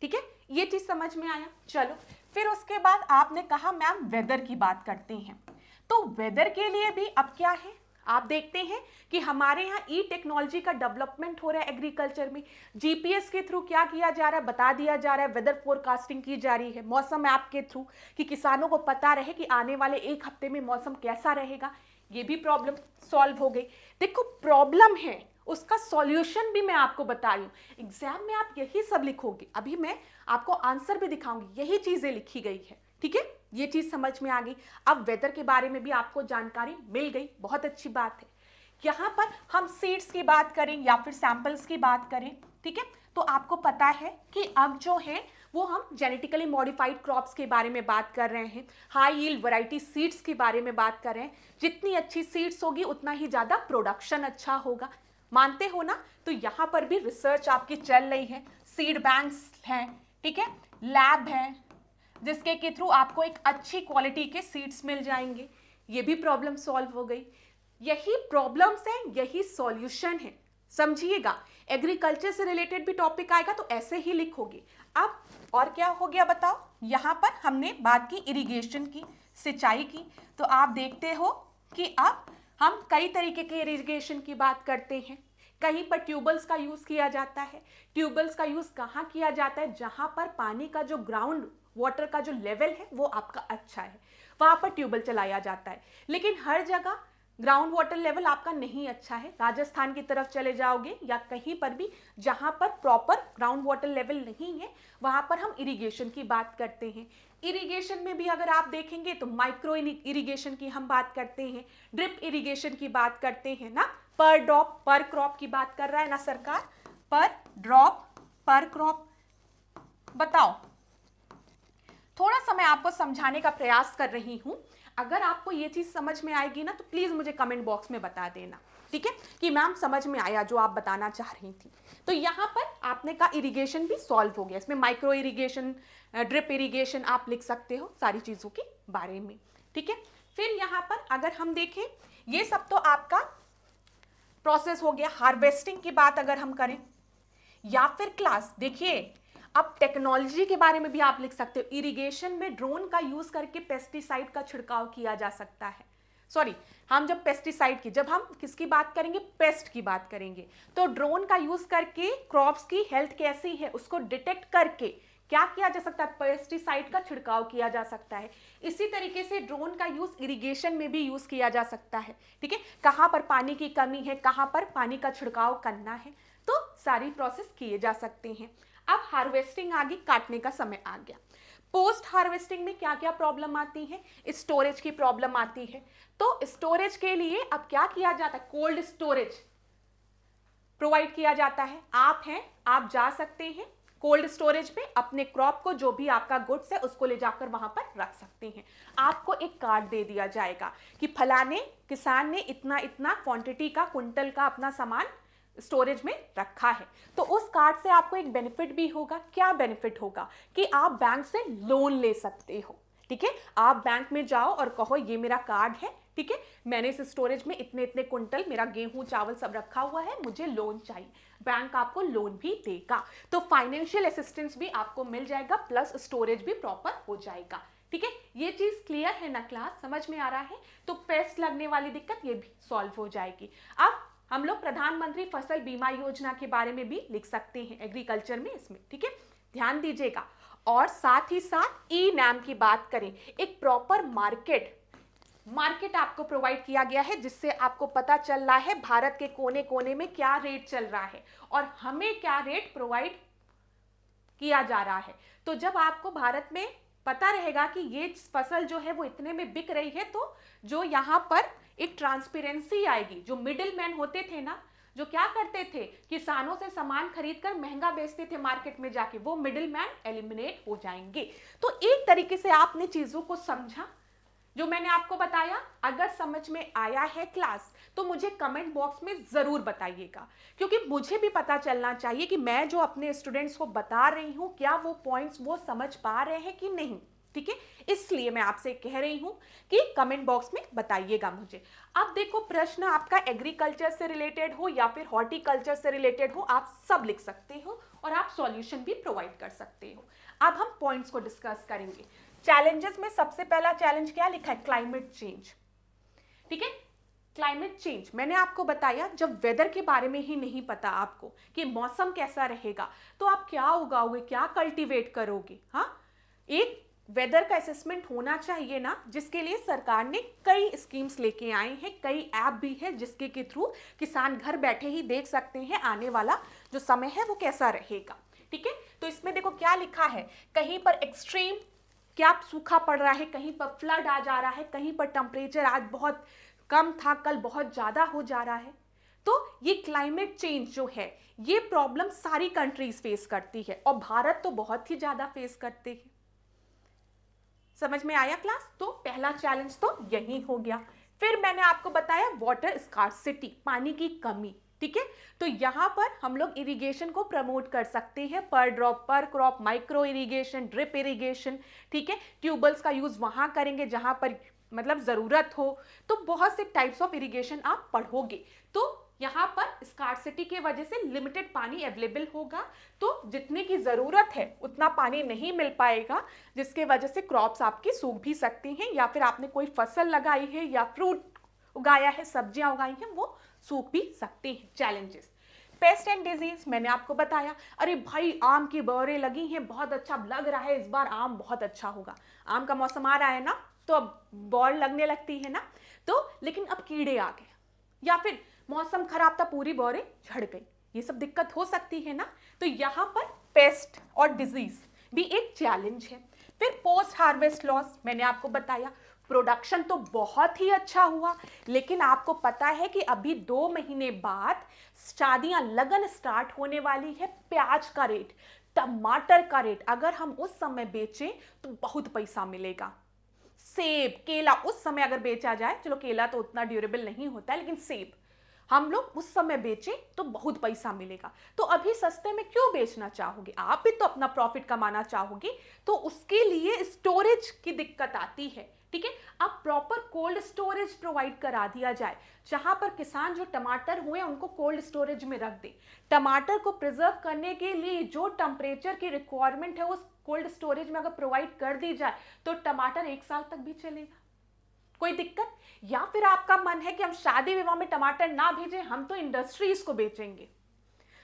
ठीक है। ये चीज समझ में आया? चलो फिर उसके बाद आपने कहा मैम वेदर की बात करते हैं। तो वेदर के लिए भी अब क्या है, आप देखते हैं कि हमारे यहाँ ई टेक्नोलॉजी का डेवलपमेंट हो रहा है एग्रीकल्चर में। जीपीएस के थ्रू क्या किया जा रहा है, बता दिया जा रहा है, वेदर फोरकास्टिंग की जा रही है मौसम ऐप के थ्रू, कि किसानों को पता रहे कि आने वाले एक हफ्ते में मौसम कैसा रहेगा। ये भी प्रॉब्लम सॉल्व हो गई। देखो प्रॉब्लम है, उसका सॉल्यूशन भी मैं आपको बता रही हूँ। एग्जाम में आप यही सब लिखोगे, अभी मैं आपको आंसर भी दिखाऊंगी, यही चीजें लिखी गई है, ठीक है। ये चीज समझ में आ गई। अब वेदर के बारे में भी आपको जानकारी मिल गई, बहुत अच्छी बात है। यहाँ पर हम सीड्स की बात करें या फिर सैंपल्स की बात करें, ठीक है, तो आपको पता है कि अब जो है वो हम जेनेटिकली मॉडिफाइड क्रॉप्स के बारे में बात कर रहे हैं, हाई यील्ड वैरायटी सीड्स के बारे में बात कर रहे हैं। जितनी अच्छी सीड्स होगी उतना ही ज्यादा प्रोडक्शन अच्छा होगा, मानते हो ना? तो यहाँ पर भी रिसर्च आपकी चल रही है, सीड बैंक्स हैं, ठीक है, लैब है, जिसके के थ्रू आपको एक अच्छी क्वालिटी के सीड्स मिल जाएंगे। ये भी प्रॉब्लम सॉल्व हो गई। यही प्रॉब्लम्स है, यही सॉल्यूशन है, समझिएगा। एग्रीकल्चर से रिलेटेड भी टॉपिक आएगा तो ऐसे ही लिखोगे। अब और क्या हो गया बताओ? यहाँ पर हमने बात की इरिगेशन की, सिंचाई की। तो आप देखते हो कि अब हम कई तरीके के इरिगेशन की बात करते हैं। कहीं पर ट्यूबवेल्स का यूज किया जाता है। ट्यूबवेल्स का यूज कहाँ किया जाता है? जहां पर पानी का जो ग्राउंड वाटर का जो लेवल है वो आपका अच्छा है, वहां पर ट्यूबवेल चलाया जाता है। लेकिन हर जगह ग्राउंड वाटर लेवल आपका नहीं अच्छा है। राजस्थान की तरफ चले जाओगे या कहीं पर भी जहां पर प्रॉपर ग्राउंड वाटर लेवल नहीं है, वहां पर हम इरिगेशन की बात करते हैं। इरिगेशन में भी अगर आप देखेंगे तो माइक्रो इरिगेशन की हम बात करते हैं, ड्रिप इरिगेशन की बात करते हैं ना, पर ड्रॉप पर क्रॉप की बात कर रहा है ना सरकार, पर ड्रॉप पर क्रॉप। बताओ, थोड़ा सा मैं आपको समझाने का प्रयास कर रही हूं। अगर आपको ये चीज समझ में आएगी ना तो प्लीज मुझे कमेंट बॉक्स में बता देना, ठीक है, कि मैम समझ में आया जो आप बताना चाह रही थी। तो यहाँ पर आपने कहा इरिगेशन भी सॉल्व हो गया, इसमें माइक्रो इरिगेशन, ड्रिप इरिगेशन आप लिख सकते हो सारी चीजों के बारे में, ठीक है। फिर यहाँ पर अगर हम देखें, ये सब तो आपका प्रोसेस हो गया। हार्वेस्टिंग की बात अगर हम करें या फिर क्लास, देखिए अब टेक्नोलॉजी के बारे में भी आप लिख सकते हो। इरिगेशन में ड्रोन का यूज करके पेस्टिसाइड का छिड़काव किया जा सकता है। सॉरी, हम जब पेस्टिसाइड की, जब हम किसकी बात करेंगे, पेस्ट की बात करेंगे, तो ड्रोन का यूज करके क्रॉप्स की हेल्थ कैसी है उसको डिटेक्ट करके क्या किया जा सकता है, पेस्टिसाइड का छिड़काव किया जा सकता है। इसी तरीके से ड्रोन का यूज इरिगेशन में भी यूज किया जा सकता है, ठीक है। कहाँ पर पानी की कमी है, कहाँ पर पानी का छिड़काव करना है, तो सारी प्रोसेस किए जा सकते हैं। अब हार्वेस्टिंग आ गई, काटने का समय आ गया। पोस्ट हार्वेस्टिंग में क्या क्या प्रॉब्लम आती है, स्टोरेज की प्रॉब्लम आती है। तो स्टोरेज के लिए अब क्या किया जाता है, कोल्ड स्टोरेज प्रोवाइड किया जाता है। आप जा सकते हैं कोल्ड स्टोरेज में, अपने क्रॉप को, जो भी आपका गुड्स है उसको ले जाकर वहां पर रख सकते हैं। आपको एक कार्ड दे दिया जाएगा कि फलाने किसान ने इतना इतना क्वांटिटी का, कुंटल का अपना सामान स्टोरेज में रखा है। तो उस कार्ड से आपको एक बेनिफिट भी होगा। क्या बेनिफिट होगा कि आप बैंक से लोन ले सकते हो, ठीक है। आप बैंक में जाओ और कहो ये मेरा कार्ड है, ठीक है, मैंने इस स्टोरेज में इतने इतने कुंटल मेरा गेहूं चावल सब रखा हुआ है, मुझे लोन चाहिए, बैंक आपको लोन भी देगा। तो फाइनेंशियल असिस्टेंस भी आपको मिल जाएगा, प्लस स्टोरेज भी प्रॉपर हो जाएगा, ठीक है। ये चीज क्लियर है ना क्लास, समझ में आ रहा है। तो पेस्ट लगने वाली दिक्कत ये भी सॉल्व हो जाएगी। अब हम लोग प्रधानमंत्री फसल बीमा योजना के बारे में भी लिख सकते हैं एग्रीकल्चर में, इसमें, ठीक है, ध्यान दीजिएगा। और साथ ही साथ ई नैम की बात करें, एक प्रॉपर मार्केट आपको प्रोवाइड किया गया है, जिससे आपको पता चल रहा है भारत के कोने कोने में क्या रेट चल रहा है और हमें क्या रेट प्रोवाइड किया जा रहा है। तो जब आपको भारत में पता रहेगा कि ये फसल जो है वो इतने में बिक रही है, तो जो यहाँ पर एक ट्रांसपेरेंसी आएगी। जो मिडिल मैन होते थे ना, जो क्या करते थे, किसानों से सामान खरीदकर महंगा बेचते थे मार्केट में जाके, वो मिडिल मैन एलिमिनेट हो जाएंगे। तो एक तरीके से आपने चीजों को समझा जो मैंने आपको बताया। अगर समझ में आया है क्लास, तो मुझे कमेंट बॉक्स में जरूर बताइएगा, क्योंकि मुझे भी पता चलना चाहिए कि मैं जो अपने स्टूडेंट्स को बता रही हूं, क्या वो पॉइंट्स वो समझ पा रहे हैं कि नहीं, ठीक है। इसलिए मैं आपसे कह रही हूं कि कमेंट बॉक्स में बताइएगा मुझे। अब देखो, प्रश्न आपका एग्रीकल्चर से रिलेटेड हो या फिर हॉर्टिकल्चर से रिलेटेड हो, आप सब लिख सकते हो और आप सॉल्यूशन भी प्रोवाइड कर सकते हो। अब हम पॉइंट्स को डिस्कस करेंगे। चैलेंजेस में सबसे पहला चैलेंज क्या लिखा है, क्लाइमेट चेंज, ठीक है। क्लाइमेट चेंज मैंने आपको बताया, जब वेदर के बारे में ही नहीं पता आपको कि मौसम कैसा रहेगा, तो आप क्या उगाओगे, क्या कल्टीवेट करोगे। हाँ, एक वेदर का असेसमेंट होना चाहिए ना, जिसके लिए सरकार ने कई स्कीम्स लेके आए हैं, कई ऐप भी है जिसके के थ्रू किसान घर बैठे ही देख सकते हैं आने वाला जो समय है वो कैसा रहेगा, ठीक है। तो इसमें देखो क्या लिखा है, कहीं पर एक्सट्रीम, क्या सूखा पड़ रहा है, कहीं पर फ्लड आ जा रहा है, कहीं पर टेम्परेचर आज बहुत कम था, कल बहुत ज्यादा हो जा रहा है। तो ये क्लाइमेट चेंज जो है, ये प्रॉब्लम सारी कंट्रीज फेस करती है और भारत तो बहुत ही ज्यादा फेस करते हैं। समझ में आया क्लास? तो पहला चैलेंज तो यही हो गया। फिर मैंने आपको बताया वाटर स्कार्सिटी, पानी की कमी, ठीक है। तो यहां पर हम लोग इरिगेशन को प्रमोट कर सकते हैं, पर ड्रॉप पर crop, micro irrigation, drip irrigation, ठीक है। ट्यूबवेल्स का यूज वहां करेंगे जहां पर मतलब जरूरत हो। तो बहुत से टाइप्स ऑफ इरिगेशन आप पढ़ोगे। तो यहाँ पर स्कार्सिटी की वजह से लिमिटेड पानी अवेलेबल होगा, तो जितने की जरूरत है उतना पानी नहीं मिल पाएगा, जिसके वजह से क्रॉप्स आपकी सूख भी सकती हैं, या फिर आपने कोई फसल लगाई है या फ्रूट उगाया है, सब्जियां उगाई हैं, वो सूख भी सकते हैं। चैलेंजेस, पेस्ट एंड डिजीज मैंने आपको बताया। अरे भाई, आम की बौरें लगी हैं, बहुत अच्छा लग रहा है, इस बार आम बहुत अच्छा होगा, आम का मौसम आ रहा है ना, तो अब बौर लगने लगती है ना। तो लेकिन अब कीड़े आ गए, या फिर मौसम खराब था, पूरी बौरें झड़ गई, ये सब दिक्कत हो सकती है ना। तो यहाँ पर पेस्ट और डिजीज भी एक चैलेंज है। फिर पोस्ट हार्वेस्ट लॉस मैंने आपको बताया, प्रोडक्शन तो बहुत ही अच्छा हुआ, लेकिन आपको पता है कि अभी 2 महीने बाद शादियां, लगन स्टार्ट होने वाली है। प्याज का रेट, टमाटर का रेट अगर हम उस समय बेचें तो बहुत पैसा मिलेगा। सेब, केला उस समय अगर बेचा जाए, चलो केला तो उतना ड्यूरेबल नहीं होता है, लेकिन सेब हम लोग उस समय बेचें तो बहुत पैसा मिलेगा। तो अभी सस्ते में क्यों बेचना चाहोगे, आप भी तो अपना प्रॉफिट कमाना चाहोगे, तो उसके लिए स्टोरेज की दिक्कत आती है, ठीक है। अब प्रॉपर कोल्ड स्टोरेज प्रोवाइड करा दिया जाए, जहां पर किसान जो टमाटर हुए उनको कोल्ड स्टोरेज में रख दे। टमाटर को प्रिजर्व करने के लिए जो टेम्परेचर की रिक्वायरमेंट है उस कोल्ड स्टोरेज में अगर प्रोवाइड कर दी जाए तो टमाटर 1 साल तक भी चलेगा, कोई दिक्कत। या फिर आपका मन है कि हम शादी विवाह में टमाटर ना भेजें, हम तो इंडस्ट्रीज को बेचेंगे,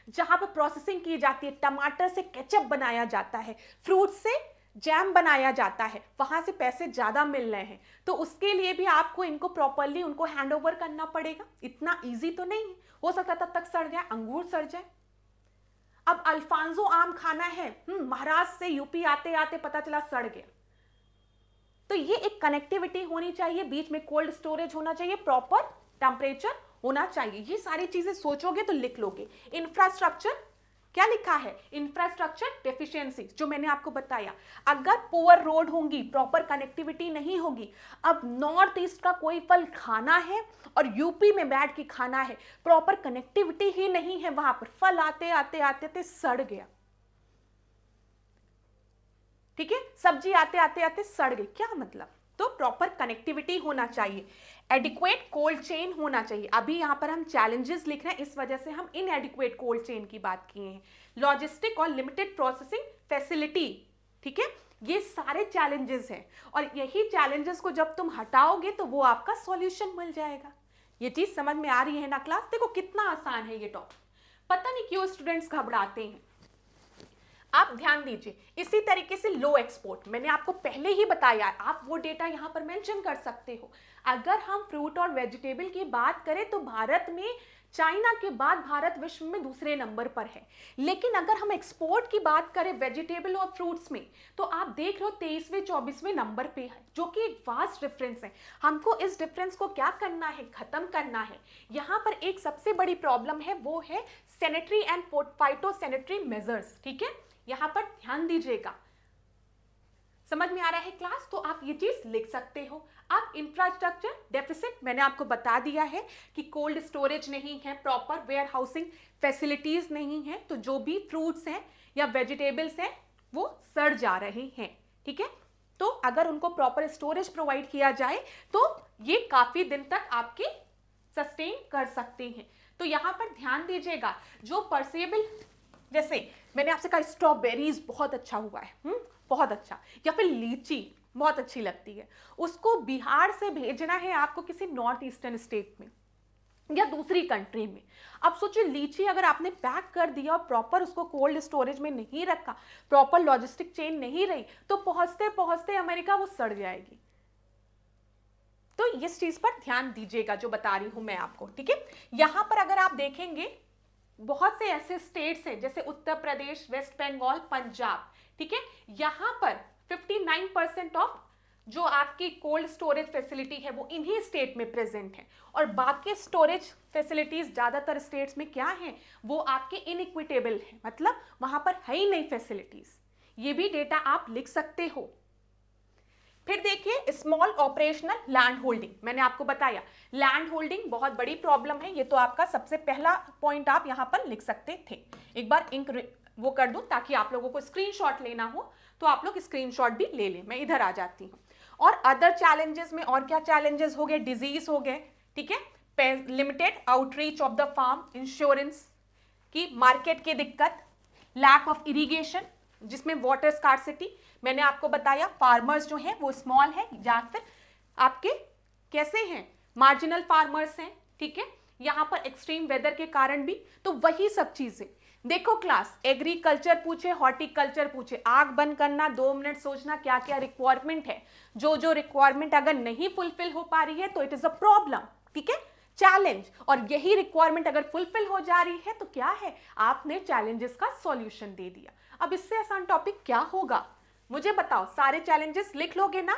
जहां पर प्रोसेसिंग की जाती है, टमाटर से केचप बनाया जाता है, फ्रूट से जैम बनाया जाता है, वहां से पैसे ज्यादा मिल रहे हैं, तो उसके लिए भी आपको इनको प्रॉपरली उनको हैंड ओवर करना पड़ेगा। इतना इजी तो नहीं है, हो सकता तब तक सड़ जाए, अंगूर सड़ जाए। अब अल्फांसो आम खाना है, महाराष्ट्र से यूपी आते आते पता चला सड़ गया। तो ये एक कनेक्टिविटी होनी चाहिए, बीच में कोल्ड स्टोरेज होना चाहिए, प्रॉपर टेम्परेचर होना चाहिए। ये सारी चीजें सोचोगे तो लिख लोगे। इंफ्रास्ट्रक्चर क्या लिखा है? इंफ्रास्ट्रक्चर डेफिशिएंसी, जो मैंने आपको बताया। अगर पुअर रोड होंगी, प्रॉपर कनेक्टिविटी नहीं होगी। अब नॉर्थ ईस्ट का कोई फल खाना है और यूपी में बैठ के खाना है, प्रॉपर कनेक्टिविटी ही नहीं है, वहां पर फल आते आते आते आते सड़ गया। ठीक है, सब्जी आते आते आते सड़ गई, क्या मतलब? तो प्रॉपर कनेक्टिविटी होना चाहिए, एडिक्वेट कोल्ड चेन होना चाहिए। अभी यहां पर हम चैलेंजेस लिख रहे हैं, इस वजह से हम इनएडिक्वेट कोल्ड चेन की बात किए हैं। लॉजिस्टिक और लिमिटेड प्रोसेसिंग फैसिलिटी, ठीक है, ये सारे चैलेंजेस हैं, और यही चैलेंजेस को जब तुम हटाओगे तो वो आपका सॉल्यूशन मिल जाएगा। ये चीज समझ में आ रही है ना क्लास? देखो कितना आसान है ये टॉपिक, पता नहीं क्यों स्टूडेंट्स घबराते हैं। आप ध्यान दीजिए, इसी तरीके से लो एक्सपोर्ट, मैंने आपको पहले ही बताया, आप वो डेटा यहां पर मेंशन कर सकते हो। अगर हम फ्रूट और वेजिटेबल की बात करें तो भारत में चाइना के बाद भारत विश्व में दूसरे नंबर पर है। लेकिन अगर हम एक्सपोर्ट की बात करें वेजिटेबल और फ्रूट्स में, तो आप देख लो 23वें 24वें नंबर पे है, जो कि एक वास्ट डिफरेंस है। हमको इस डिफरेंस को क्या करना है? खत्म करना है। यहाँ पर एक सबसे बड़ी प्रॉब्लम है, वो है सैनिटरी एंड फाइटोसैनिटरी मेजर्स। ठीक है, यहां पर ध्यान दीजिएगा। समझ में आ रहा है क्लास? तो आप ये चीज लिख सकते हो। आप इंफ्रास्ट्रक्चर डेफिसिट, मैंने आपको बता दिया है कि कोल्ड स्टोरेज नहीं है, प्रॉपर वेयर हाउसिंग फैसिलिटीज नहीं है, तो जो भी फ्रूट्स हैं या वेजिटेबल्स हैं वो सड़ जा रहे हैं। ठीक है, तो अगर उनको प्रॉपर स्टोरेज प्रोवाइड किया जाए तो ये काफी दिन तक आपके सस्टेन कर सकते हैं। तो यहां पर ध्यान दीजिएगा, जो परसेबल, जैसे मैंने आपसे कहा स्ट्रॉबेरीज बहुत अच्छा हुआ है, बहुत अच्छा, या फिर लीची बहुत अच्छी लगती है, उसको बिहार से भेजना है आपको किसी नॉर्थ ईस्टर्न स्टेट में या दूसरी कंट्री में। अब सोचिए, लीची अगर आपने पैक कर दिया और प्रॉपर उसको कोल्ड स्टोरेज में नहीं रखा, प्रॉपर लॉजिस्टिक चेन नहीं रही, तो पहुंचते पहुंचते अमेरिका वो सड़ जाएगी। तो इस चीज पर ध्यान दीजिएगा जो बता रही हूं मैं आपको। ठीक है, यहां पर अगर आप देखेंगे बहुत से ऐसे स्टेट्स हैं जैसे उत्तर प्रदेश, वेस्ट बंगाल, पंजाब, ठीक है, यहां पर 59% ऑफ जो आपकी कोल्ड स्टोरेज फैसिलिटी है वो इन्हीं स्टेट में प्रेजेंट है, और बाकी स्टोरेज फैसिलिटीज ज्यादातर स्टेट्स में क्या है, वो आपके इनइक्विटेबल है, मतलब वहां पर है ही नहीं फैसिलिटीज। ये भी डेटा आप लिख सकते हो। फिर देखिए स्मॉल ऑपरेशनल लैंड होल्डिंग, मैंने आपको बताया लैंड होल्डिंग बहुत बड़ी प्रॉब्लम है, ये तो आपका सबसे पहला पॉइंट आप यहां पर लिख सकते थे। एक बार इंक वो कर दूं ताकि आप लोगों को स्क्रीनशॉट लेना हो तो आप लोग स्क्रीनशॉट भी ले लें। मैं इधर आ जाती हूं। और अदर चैलेंजेस में और क्या चैलेंजेस हो गए? डिजीज हो गए, ठीक है, limited outreach of the farm, insurance की, मार्केट की दिक्कत, लैक ऑफ इरिगेशन जिसमें वाटर स्कार्सिटी, मैंने आपको बताया फार्मर्स जो हैं वो स्मॉल है या फिर आपके कैसे हैं, मार्जिनल फार्मर्स हैं। ठीक है, यहां पर एक्सट्रीम वेदर के कारण भी, तो वही सब चीजें देखो क्लास, एग्रीकल्चर पूछे, हॉर्टिकल्चर पूछे, आग बंद करना, 2 मिनट सोचना क्या क्या रिक्वायरमेंट है, जो जो रिक्वायरमेंट अगर नहीं फुलफिल हो पा रही है तो इट इज अ प्रॉब्लम, ठीक है, चैलेंज, और यही रिक्वायरमेंट अगर फुलफिल हो जा रही है तो क्या है, आपने चैलेंजेस का सॉल्यूशन दे दिया। अब इससे आसान टॉपिक क्या होगा मुझे बताओ? सारे चैलेंजेस लिख लोगे ना?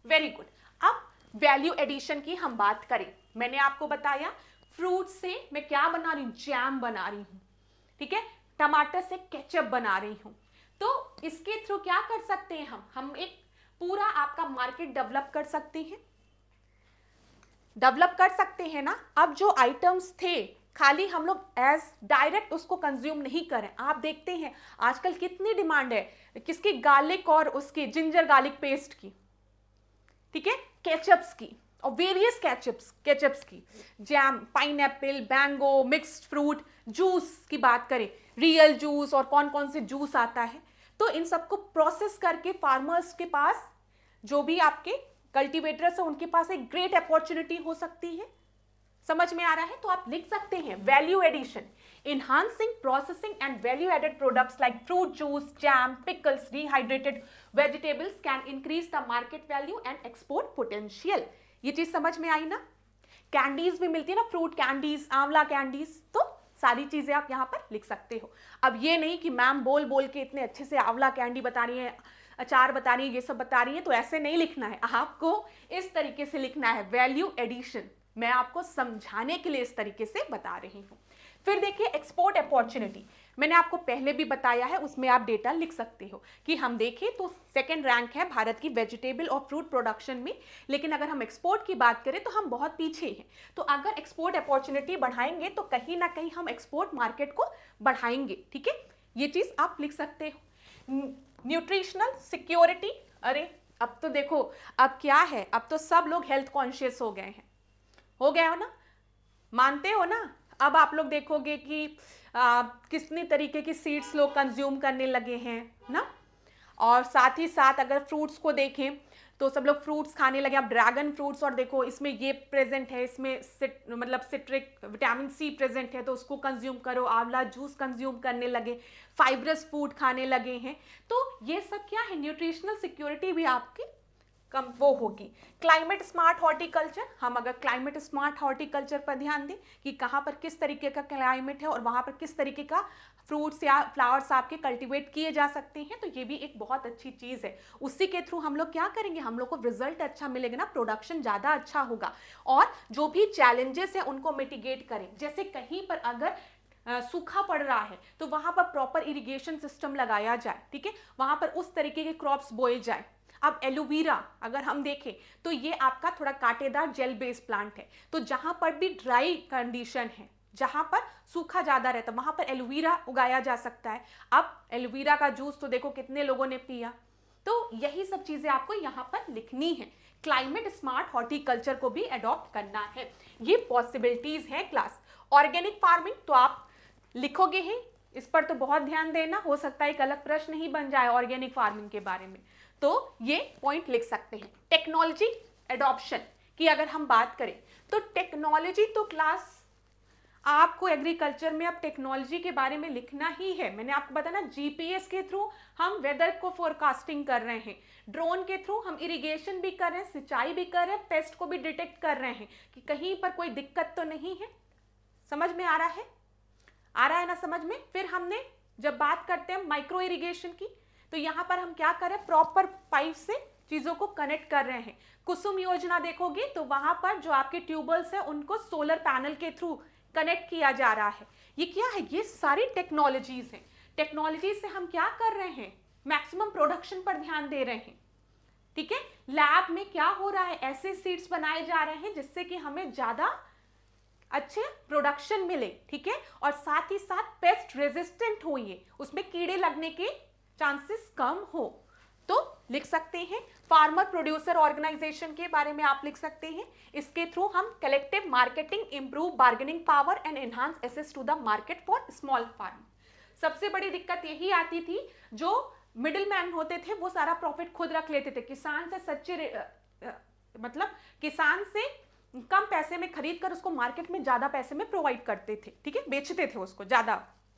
Very good. अब वैल्यू एडिशन की हम बात करें, मैंने आपको बताया फ्रूट से मैं क्या बना रही हूं, जैम बना रही हूं, ठीक है, टमाटर से केचप बना रही हूं, तो इसके थ्रू क्या कर सकते हैं हम एक पूरा आपका मार्केट डेवलप कर सकते हैं, डेवलप कर सकते हैं ना। अब जो आइटम्स थे खाली हम लोग एज डायरेक्ट उसको कंज्यूम नहीं करें, आप देखते हैं आजकल कितनी डिमांड है किसकी, गार्लिक और उसकी जिंजर गार्लिक पेस्ट की, ठीक है, केचप्स की, और वेरियस केचप्स की, jam, pineapple, mango, mixed fruit, juice की बात करें, रियल जूस और कौन कौन से जूस आता है, तो इन सबको प्रोसेस करके फार्मर्स के पास, जो भी आपके कल्टीवेटर्स है उनके पास एक ग्रेट अपॉर्चुनिटी हो सकती है। समझ में आ रहा है? तो आप लिख सकते हैं value addition, Enhancing processing and value-added products like fruit juice, jam, pickles, dehydrated vegetables can increase the market value and export potential. ये चीज समझ में आई ना? कैंडीज भी मिलती है ना, फ्रूट कैंडीज, आंवला कैंडीज, तो सारी चीजें आप यहाँ पर लिख सकते हो। अब ये नहीं कि मैम बोल बोल के इतने अच्छे से आंवला कैंडी बता रही है, अचार बता रही है, ये सब बता रही है, तो ऐसे नहीं लिखना है, आपको इस तरीके से लिखना है, वैल्यू एडिशन। मैं आपको समझाने के लिए इस तरीके से बता रही हूँ। फिर देखिए एक्सपोर्ट अपॉर्चुनिटी, मैंने आपको पहले भी बताया है, उसमें आप डेटा लिख सकते हो कि हम देखें तो सेकंड रैंक है भारत की वेजिटेबल और फ्रूट प्रोडक्शन में, लेकिन अगर हम एक्सपोर्ट की बात करें तो हम बहुत पीछे हैं। तो अगर एक्सपोर्ट अपॉर्चुनिटी बढ़ाएंगे तो कहीं ना कहीं हम एक्सपोर्ट मार्केट को बढ़ाएंगे, ठीक है, ये चीज आप लिख सकते हो। न्यूट्रिशनल सिक्योरिटी, अरे अब तो देखो अब क्या है, अब तो सब लोग हेल्थ कॉन्शियस हो गए हैं, हो गए हो ना, मानते हो ना? अब आप लोग देखोगे कि कितनी तरीके की सीड्स लोग कंज्यूम करने लगे हैं ना, और साथ ही साथ अगर फ्रूट्स को देखें तो सब लोग फ्रूट्स खाने लगे। अब ड्रैगन फ्रूट्स, और देखो इसमें ये प्रेजेंट है, इसमें मतलब सिट्रिक विटामिन सी प्रेजेंट है, तो उसको कंज्यूम करो। आंवला जूस कंज्यूम करने लगे, फाइब्रस फूड खाने लगे हैं, तो ये सब क्या है, न्यूट्रिशनल सिक्योरिटी भी आपकी कम वो होगी। क्लाइमेट स्मार्ट हॉर्टिकल्चर, हम अगर क्लाइमेट स्मार्ट हॉर्टिकल्चर पर ध्यान दें कि कहाँ पर किस तरीके का क्लाइमेट है और वहाँ पर किस तरीके का फ्रूट्स या फ्लावर्स आपके कल्टीवेट किए जा सकते हैं, तो ये भी एक बहुत अच्छी चीज़ है। उसी के थ्रू हम लोग क्या करेंगे, हम लोग को रिजल्ट अच्छा मिलेगा ना, प्रोडक्शन ज़्यादा अच्छा होगा। और जो भी चैलेंजेस है उनको मिटिगेट करें, जैसे कहीं पर अगर सूखा पड़ रहा है तो वहाँ पर प्रॉपर इरिगेशन सिस्टम लगाया जाए, ठीक है, वहाँ पर उस तरीके के क्रॉप्स बोए जाए। अब एलोवेरा अगर हम देखें तो ये आपका थोड़ा कांटेदार जेल बेस्ड प्लांट है, तो जहां पर भी ड्राई कंडीशन है, जहां पर सूखा ज्यादा रहता है, वहां पर एलोवेरा उगाया जा सकता है। अब एलोवेरा का जूस तो देखो कितने लोगों ने पिया, तो यही सब चीजें आपको यहाँ पर लिखनी है। क्लाइमेट स्मार्ट हॉर्टिकल्चर को भी अडॉप्ट करना है, ये पॉसिबिलिटीज है क्लास। ऑर्गेनिक फार्मिंग तो आप लिखोगे ही, इस पर तो बहुत ध्यान देना, हो सकता है एक अलग प्रश्न ही बन जाए ऑर्गेनिक फार्मिंग के बारे में, तो ये पॉइंट लिख सकते हैं। टेक्नोलॉजी एडॉप्शन की अगर हम बात करें तो टेक्नोलॉजी तो क्लास आपको एग्रीकल्चर में अब टेक्नोलॉजी के बारे में लिखना ही है। मैंने आपको बताया ना, जीपीएस के थ्रू हम वेदर को फोरकास्टिंग कर रहे हैं, ड्रोन के थ्रू हम इरिगेशन भी कर रहे हैं, सिंचाई भी कर रहे हैं, पेस्ट को भी डिटेक्ट कर रहे हैं कि कहीं पर कोई दिक्कत तो नहीं है। समझ में आ रहा है, आ रहा है ना समझ में? फिर हमने जब बात करते हैं माइक्रो इरिगेशन की, तो यहां पर हम क्या कर रहे हैं, प्रॉपर पाइप से चीजों को कनेक्ट कर रहे हैं। कुसुम योजना देखोगे तो वहां पर जो आपके ट्यूबवेल्स है उनको सोलर पैनल के थ्रू कनेक्ट किया जा रहा है। ये क्या है, ये सारी टेक्नोलॉजीज हैं। टेक्नोलॉजी से हम क्या कर रहे हैं, मैक्सिमम प्रोडक्शन पर ध्यान दे रहे हैं, ठीक है। लैब में क्या हो रहा है, ऐसे सीड्स बनाए जा रहे हैं जिससे कि हमें ज्यादा अच्छे प्रोडक्शन मिले, ठीक है, और साथ ही साथ पेस्ट रेजिस्टेंट हो, ये उसमें कीड़े लगने के चांसेस कम हो, तो लिख सकते हैं। फार्मर प्रोड्यूसर ऑर्गेनाइजेशन के बारे में आप लिख सकते हैं, इसके थ्रू हम collective marketing, improve bargaining power and enhance access to the market for small farm. सबसे बड़ी दिक्कत यही आती थी, जो मिडिल मैन होते थे वो सारा प्रॉफिट खुद रख लेते थे, किसान से मतलब किसान से कम पैसे में खरीद कर उसको मार्केट में ज्यादा पैसे में प्रोवाइड करते थे, ठीक है, बेचते थे उसको ज्यादा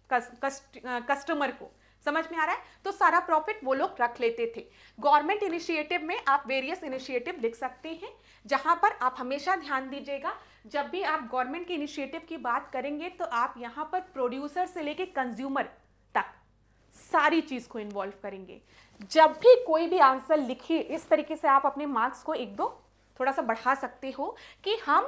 कस्टमर को। समझ में आ रहा है? तो सारा प्रॉफिट वो लोग रख लेते थे। गवर्नमेंट इनिशिएटिव में आप वेरियस इनिशिएटिव लिख सकते हैं, जहां पर आप हमेशा ध्यान दीजिएगा, जब भी आप गवर्नमेंट के इनिशिएटिव की बात करेंगे तो आप यहां पर प्रोड्यूसर से लेके कंज्यूमर तक सारी चीज को इन्वॉल्व करेंगे। जब भी कोई भी आंसर लिखिए, इस तरीके से आप अपने मार्क्स को एक दो थोड़ा सा बढ़ा सकते हो कि हम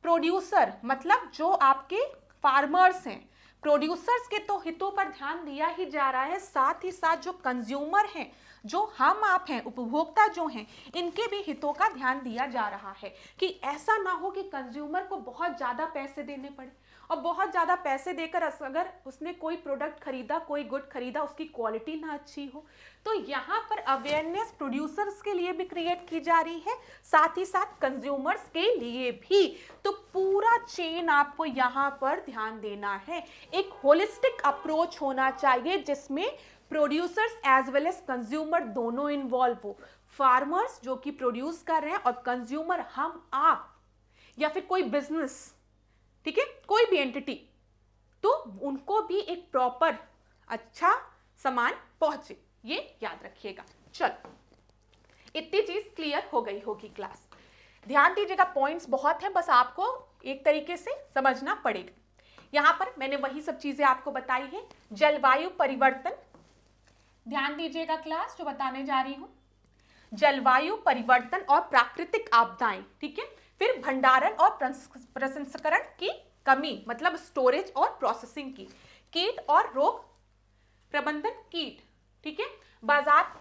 प्रोड्यूसर मतलब जो आपके फार्मर्स हैं, प्रोड्यूसर्स के तो हितों पर ध्यान दिया ही जा रहा है, साथ ही साथ जो कंज्यूमर हैं, जो हम आप हैं, उपभोक्ता जो हैं, इनके भी हितों का ध्यान दिया जा रहा है कि ऐसा ना हो कि कंज्यूमर को बहुत ज़्यादा पैसे देने पड़े, और बहुत ज़्यादा पैसे देकर अगर उसने कोई प्रोडक्ट खरीदा, कोई गुड खरीदा, उसकी क्वालिटी ना अच्छी हो। तो यहाँ पर अवेयरनेस प्रोड्यूसर्स के लिए भी क्रिएट की जा रही है, साथ ही साथ कंज्यूमर्स के लिए भी। तो पूरा चेन आपको यहाँ पर ध्यान देना है, एक होलिस्टिक अप्रोच होना चाहिए जिसमें producers as well as consumer दोनों इन्वॉल्व हो। फार्मर्स जो कि प्रोड्यूस कर रहे हैं और कंज्यूमर हम आप, या फिर कोई बिजनेस, ठीक है, कोई भी एंटिटी, तो उनको भी एक प्रॉपर अच्छा सामान पहुंचे, ये याद रखिएगा। चलो, इतनी चीज क्लियर हो गई होगी क्लास। ध्यान दीजिएगा, पॉइंट्स बहुत हैं, बस आपको एक तरीके से समझना पड़ेगा। यहां पर मैंने वही सब चीजें आपको बताई है। जलवायु परिवर्तन, ध्यान दीजिएगा क्लास जो बताने जा रही हूं, जलवायु परिवर्तन और प्राकृतिक आपदाएं, ठीक है। फिर भंडारण और प्रसंस्करण की कमी, मतलब स्टोरेज और प्रोसेसिंग की, कीट और रोग प्रबंधन, कीट, ठीक है, बाजार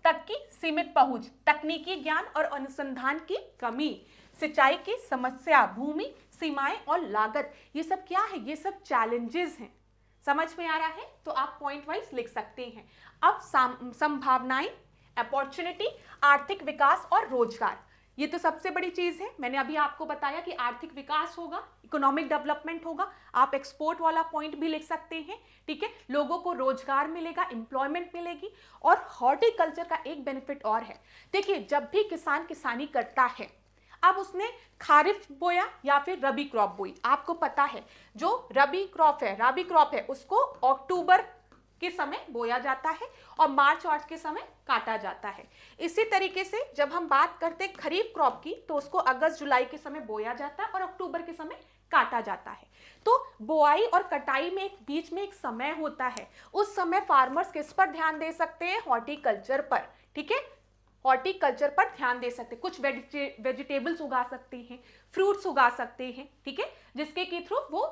तक की सीमित पहुंच, तकनीकी ज्ञान और अनुसंधान की कमी, सिंचाई की समस्या, भूमि सीमाएं और लागत, ये सब क्या है, ये सब चैलेंजेस हैं। समझ में आ रहा है? तो आप पॉइंट वाइज लिख सकते हैं। अब संभावनाएं, अपॉर्चुनिटी, आर्थिक विकास और रोजगार, ये तो सबसे बड़ी चीज है। मैंने अभी आपको बताया कि आर्थिक विकास होगा, इकोनॉमिक डेवलपमेंट होगा, आप एक्सपोर्ट वाला पॉइंट भी लिख सकते हैं, ठीक है। लोगों को रोजगार मिलेगा, एम्प्लॉयमेंट मिलेगी। और हॉर्टिकल्चर का एक बेनिफिट और है, देखिए जब भी किसान किसानी करता है, अब उसने खारिफ बोया या फिर रबी क्रॉप बोई, आपको पता है जो रबी क्रॉप है उसको अक्टूबर के समय बोया जाता है और मार्च के समय काटा जाता है। इसी तरीके से जब हम बात करते हैं खरीफ क्रॉप की, तो उसको अगस्त जुलाई के समय बोया जाता है और अक्टूबर के समय काटा जाता है। तो बुआई और कटाई में एक बीच में एक समय होता है, उस समय फार्मर्स किस पर ध्यान दे सकते हैं, हॉर्टिकल्चर पर, ठीक है, हॉर्टिकल्चर पर ध्यान दे सकते हैं। कुछ वेजिटेबल्स उगा सकते हैं, फ्रूट्स उगा सकते हैं, ठीक है, जिसके के थ्रू वो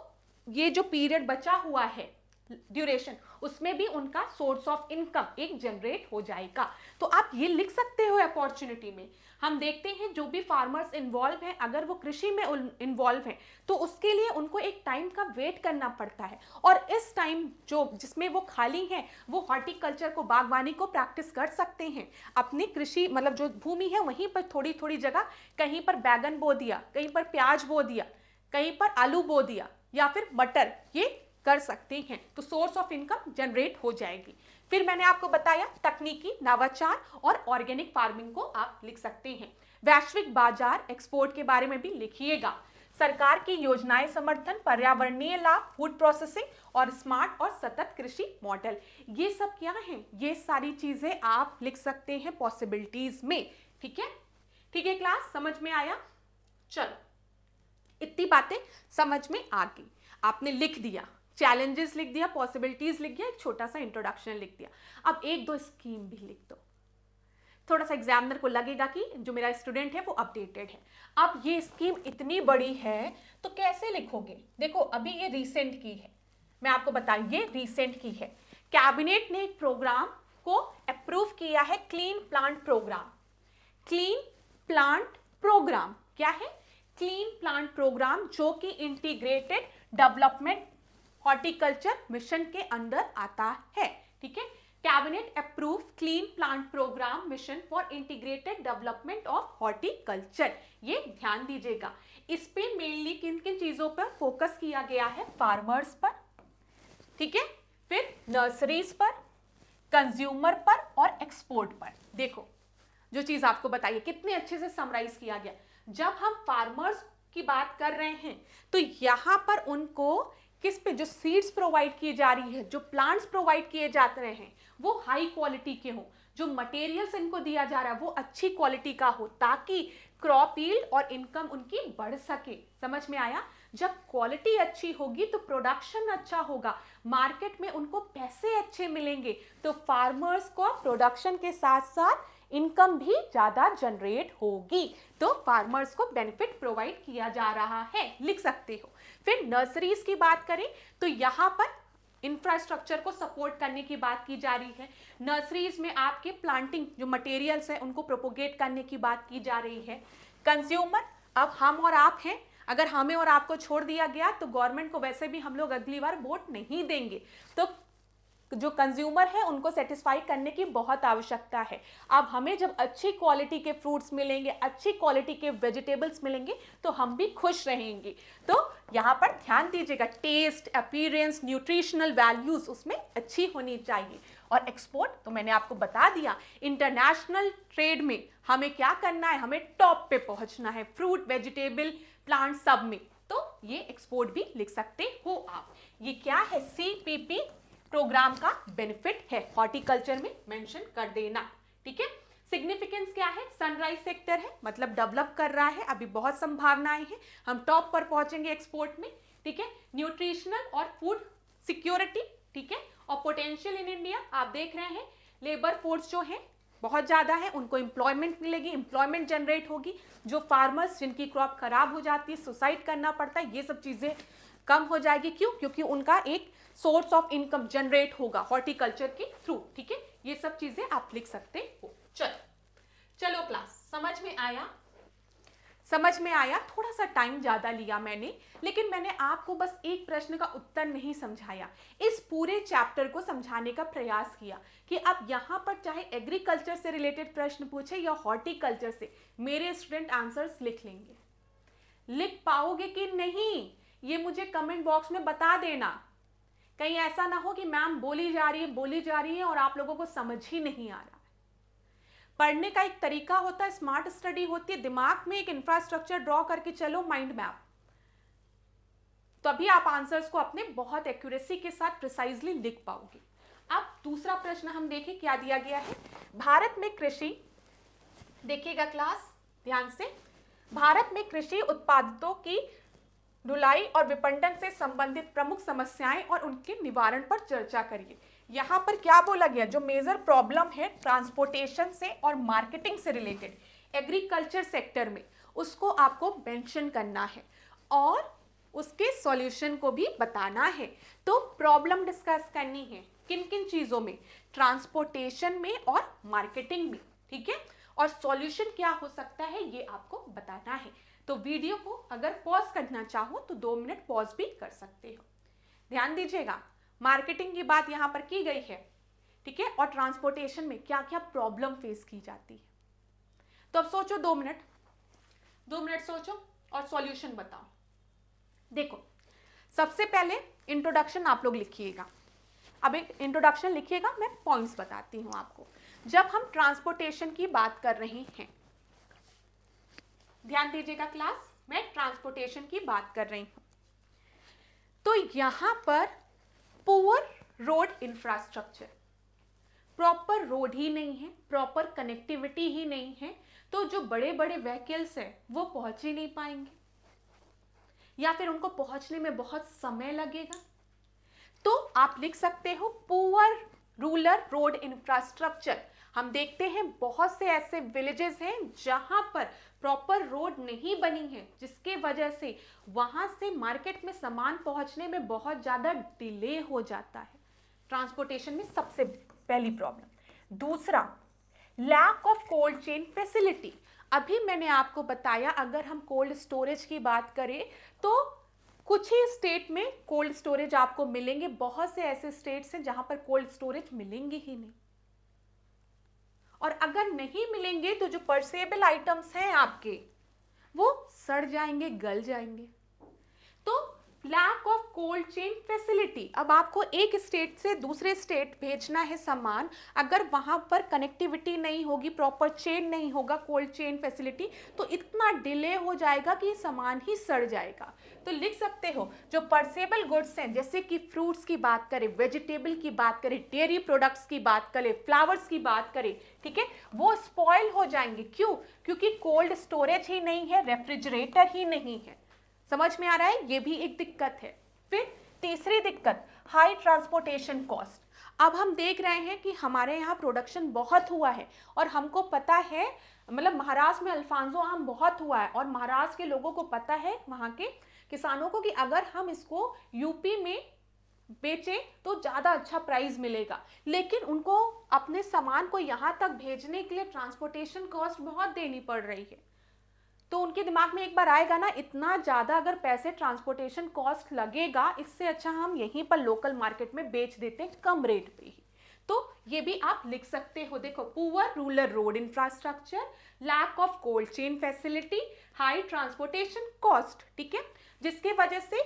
ये जो पीरियड बचा हुआ है ड्यूरेशन, उसमें भी उनका सोर्स ऑफ इनकम एक जनरेट हो जाएगा। तो आप ये लिख सकते हो अपॉर्चुनिटी में। हम देखते हैं जो भी फार्मर्स इन्वॉल्व हैं, अगर वो कृषि में इन्वॉल्व हैं, तो उसके लिए उनको एक टाइम का वेट करना पड़ता है, और इस टाइम जो जिसमें वो खाली हैं, वो हॉर्टिकल्चर को, बागवानी को प्रैक्टिस कर सकते हैं। अपनी कृषि मतलब जो भूमि है वहीं पर थोड़ी थोड़ी जगह, कहीं पर बैगन बो दिया, कहीं पर प्याज बो दिया, कहीं पर आलू बो दिया या फिर मटर, ये कर सकते हैं। तो सोर्स ऑफ इनकम जनरेट हो जाएगी। फिर मैंने आपको बताया तकनीकी नवाचार और ऑर्गेनिक फार्मिंग को आप लिख सकते हैं। वैश्विक बाजार, एक्सपोर्ट के बारे में भी लिखिएगा। सरकार की योजनाएं, समर्थन, पर्यावरणीय लाभ, फूड प्रोसेसिंग और स्मार्ट और सतत कृषि मॉडल, ये सब क्या है, ये सारी चीजें आप लिख सकते हैं पॉसिबिलिटीज में, ठीक है। ठीक है क्लास, समझ में आया? चलो, इतनी बातें समझ में आ गई, आपने लिख दिया, चैलेंजेस लिख दिया, पॉसिबिलिटीज लिख दिया, एक छोटा सा इंट्रोडक्शन लिख दिया। अब एक दो स्कीम भी लिख दो, थोड़ा सा एग्जामिनर को लगेगा कि जो मेरा स्टूडेंट है वो अपडेटेड है। अब ये स्कीम इतनी बड़ी है तो कैसे लिखोगे? देखो अभी ये रिसेंट की है, मैं आपको बताऊं ये रिसेंट की है। कैबिनेट ने एक प्रोग्राम को अप्रूव किया है, clean plant programme. Clean plant programme क्या है? क्लीन प्लांट प्रोग्राम, जो कि इंटीग्रेटेड डेवलपमेंट हॉर्टिकल्चर मिशन के अंदर आता है, ठीक है। Cabinet approve clean plant programme mission for integrated development of horticulture, ये ध्यान दीजिएगा। इस पे मेनली किन किन चीजों पर फोकस किया गया है? फार्मर्स पर, ठीक है, फिर नर्सरीज पर, कंज्यूमर पर और एक्सपोर्ट पर। देखो जो चीज आपको बताइए कितने अच्छे से समराइज किया गया। जब हम फार्मर्स की बात कर रहे हैं तो यहां पर उनको किस पे, जो सीड्स प्रोवाइड की जा रही है, जो प्लांट्स प्रोवाइड किए जाते रहे हैं, वो हाई क्वालिटी के हो, जो मटेरियल्स इनको दिया जा रहा है वो अच्छी क्वालिटी का हो, ताकि क्रॉप यील्ड और इनकम उनकी बढ़ सके। समझ में आया? जब क्वालिटी अच्छी होगी तो प्रोडक्शन अच्छा होगा, मार्केट में उनको पैसे अच्छे मिलेंगे, तो फार्मर्स को प्रोडक्शन के साथ साथ इनकम भी ज्यादा जनरेट होगी, तो फार्मर्स को बेनिफिट प्रोवाइड किया जा रहा है, लिख सकते हो। फिर नर्सरीज की बात करें तो यहां पर इंफ्रास्ट्रक्चर को सपोर्ट करने की बात की जा रही है। नर्सरीज में आपके प्लांटिंग जो मटेरियल्स हैं उनको प्रोपोगेट करने की बात की जा रही है। कंज्यूमर, अब हम और आप हैं, अगर हमें और आपको छोड़ दिया गया तो गवर्नमेंट को वैसे भी हम लोग अगली बार वोट नहीं देंगे, तो जो कंज्यूमर है उनको सेटिस्फाई करने की बहुत आवश्यकता है। अब हमें जब अच्छी क्वालिटी के फ्रूट्स मिलेंगे, अच्छी क्वालिटी के वेजिटेबल्स मिलेंगे, तो हम भी खुश रहेंगे। तो यहाँ पर ध्यान दीजिएगा, टेस्ट, अपीयरेंस, न्यूट्रिशनल वैल्यूज उसमें अच्छी होनी चाहिए। और एक्सपोर्ट तो मैंने आपको बता दिया, इंटरनेशनल ट्रेड में हमें क्या करना है, हमें टॉप पे पहुंचना है, फ्रूट, वेजिटेबल, प्लांट सब में। तो ये एक्सपोर्ट भी लिख सकते हो आप। ये क्या है, CPP प्रोग्राम का बेनिफिट है, हॉर्टिकल्चर में मेंशन कर देना, ठीक है। सिग्निफिकेंस क्या है, सनराइज सेक्टर है, मतलब डेवलप कर रहा है, अभी बहुत संभावनाएं हैं, हम टॉप पर पहुंचेंगे एक्सपोर्ट में, ठीक है। न्यूट्रिशनल और फूड सिक्योरिटी, ठीक है। और पोटेंशियल इन इंडिया, आप देख रहे हैं लेबर फोर्स जो है बहुत ज्यादा है, उनको एम्प्लॉयमेंट मिलेगी, एम्प्लॉयमेंट जनरेट होगी, जो फार्मर्स जिनकी क्रॉप खराब हो जाती है, सुसाइड करना पड़ता है, ये सब चीजें कम हो जाएगी। क्यों? क्योंकि उनका एक सोर्स ऑफ इनकम जनरेट होगा हॉर्टिकल्चर के थ्रू, ठीक है। ये सब चीजें आप लिख सकते हो। चलो क्लास समझ में आया? समझ में आया? थोड़ा सा टाइम ज्यादा लिया मैंने, लेकिन मैंने आपको बस एक प्रश्न का उत्तर नहीं समझाया, इस पूरे चैप्टर को समझाने का प्रयास किया कि अब यहां पर चाहे एग्रीकल्चर से रिलेटेड प्रश्न पूछे या हॉर्टिकल्चर से, मेरे स्टूडेंट आंसर्स लिख लेंगे। लिख पाओगे कि नहीं ये मुझे कमेंट बॉक्स में बता देना, कहीं ऐसा ना हो कि मैम बोली जा रही है और आप लोगों को समझ ही नहीं आ रहा। पढ़ने का एक तरीका होता है, स्मार्ट स्टडी होती है, दिमाग में एक इंफ्रास्ट्रक्चर ड्रॉ करके चलो, माइंड मैप, तभी आप आंसर्स को अपने बहुत एक्यूरेसी के साथ प्रिसाइजली लिख पाओगे। अब दूसरा प्रश्न हम देखें क्या दिया गया है। भारत में कृषि, देखिएगा क्लास ध्यान से, भारत में कृषि उत्पादों की ढुलाई और विपणन से संबंधित प्रमुख समस्याएं और उनके निवारण पर चर्चा करिए। यहाँ पर क्या बोला गया, जो मेजर प्रॉब्लम है ट्रांसपोर्टेशन से और मार्केटिंग से रिलेटेड एग्रीकल्चर सेक्टर में, उसको आपको मेंशन करना है और उसके सॉल्यूशन को भी बताना है। तो प्रॉब्लम डिस्कस करनी है किन किन चीजों में, ट्रांसपोर्टेशन में और मार्केटिंग में, ठीक है। और सॉल्यूशन क्या हो सकता है ये आपको बताना है। तो वीडियो को अगर पॉज करना चाहो तो 2 मिनट पॉज भी कर सकते हो। ध्यान दीजिएगा, मार्केटिंग की बात यहाँ पर की गई है, ठीक है, और ट्रांसपोर्टेशन में क्या क्या प्रॉब्लम फेस की जाती है। तो अब सोचो 2 मिनट सोचो और सॉल्यूशन बताओ। देखो सबसे पहले इंट्रोडक्शन आप लोग लिखिएगा, अब एक इंट्रोडक्शन लिखिएगा, मैं पॉइंट्स बताती हूं आपको। जब हम ट्रांसपोर्टेशन की बात कर रहे हैं, ध्यान दीजिएगा क्लास, मैं ट्रांसपोर्टेशन की बात कर रही हूं, तो यहां पर poor road infrastructure, proper road ही नहीं है, प्रॉपर कनेक्टिविटी ही नहीं है, तो जो बड़े बड़े व्हीकल्स हैं वो पहुंच ही नहीं पाएंगे या फिर उनको पहुंचने में बहुत समय लगेगा। तो आप लिख सकते हो पुअर रूरल रोड इंफ्रास्ट्रक्चर। हम देखते हैं बहुत से ऐसे विलेजेस हैं जहां पर प्रॉपर रोड नहीं बनी है, जिसके वजह से वहां से मार्केट में सामान पहुंचने में बहुत ज्यादा डिले हो जाता है। ट्रांसपोर्टेशन में सबसे पहली प्रॉब्लम। दूसरा, lack of cold chain facility. अभी मैंने आपको बताया अगर हम कोल्ड स्टोरेज की बात करें तो कुछ ही स्टेट में कोल्ड स्टोरेज आपको मिलेंगे, बहुत से ऐसे स्टेट्स हैं जहां पर कोल्ड स्टोरेज मिलेंगे ही नहीं, और अगर नहीं मिलेंगे तो जो परसेबल आइटम्स हैं आपके वो सड़ जाएंगे, गल जाएंगे। तो lack of cold chain facility, अब आपको एक स्टेट से दूसरे स्टेट भेजना है सामान, अगर वहां पर कनेक्टिविटी नहीं होगी, प्रॉपर चेन नहीं होगा, कोल्ड चेन फैसिलिटी, तो इतना डिले हो जाएगा कि सामान ही सड़ जाएगा। तो लिख सकते हो जो परसेबल गुड्स हैं, जैसे कि फ्रूट्स की बात करें, वेजिटेबल की बात करें, डेयरी प्रोडक्ट्स की बात करें, फ्लावर्स की बात करें, ठीक है, वो स्पॉइल हो जाएंगे। क्यों? क्योंकि कोल्ड स्टोरेज ही नहीं है, रेफ्रिजरेटर ही नहीं है। समझ में आ रहा है? ये भी एक दिक्कत है। फिर तीसरी दिक्कत, हाई ट्रांसपोर्टेशन कॉस्ट। अब हम देख रहे हैं कि हमारे यहाँ प्रोडक्शन बहुत हुआ है और हमको पता है, मतलब महाराष्ट्र में अल्फांसो आम बहुत हुआ है और महाराष्ट्र के लोगों को पता है, वहाँ के किसानों को, कि अगर हम इसको यूपी में बेचे तो ज़्यादा अच्छा प्राइस मिलेगा, लेकिन उनको अपने सामान को यहाँ तक भेजने के लिए ट्रांसपोर्टेशन कॉस्ट बहुत देनी पड़ रही है। तो उनके दिमाग में एक बार आएगा ना, इतना ज़्यादा अगर पैसे ट्रांसपोर्टेशन कॉस्ट लगेगा, इससे अच्छा हम यहीं पर लोकल मार्केट में बेच देते हैं कम रेट पे ही। तो ये भी आप लिख सकते हो। देखो, poor rural road infrastructure, lack of cold chain facility, high transportation cost, ठीक है, जिसके वजह से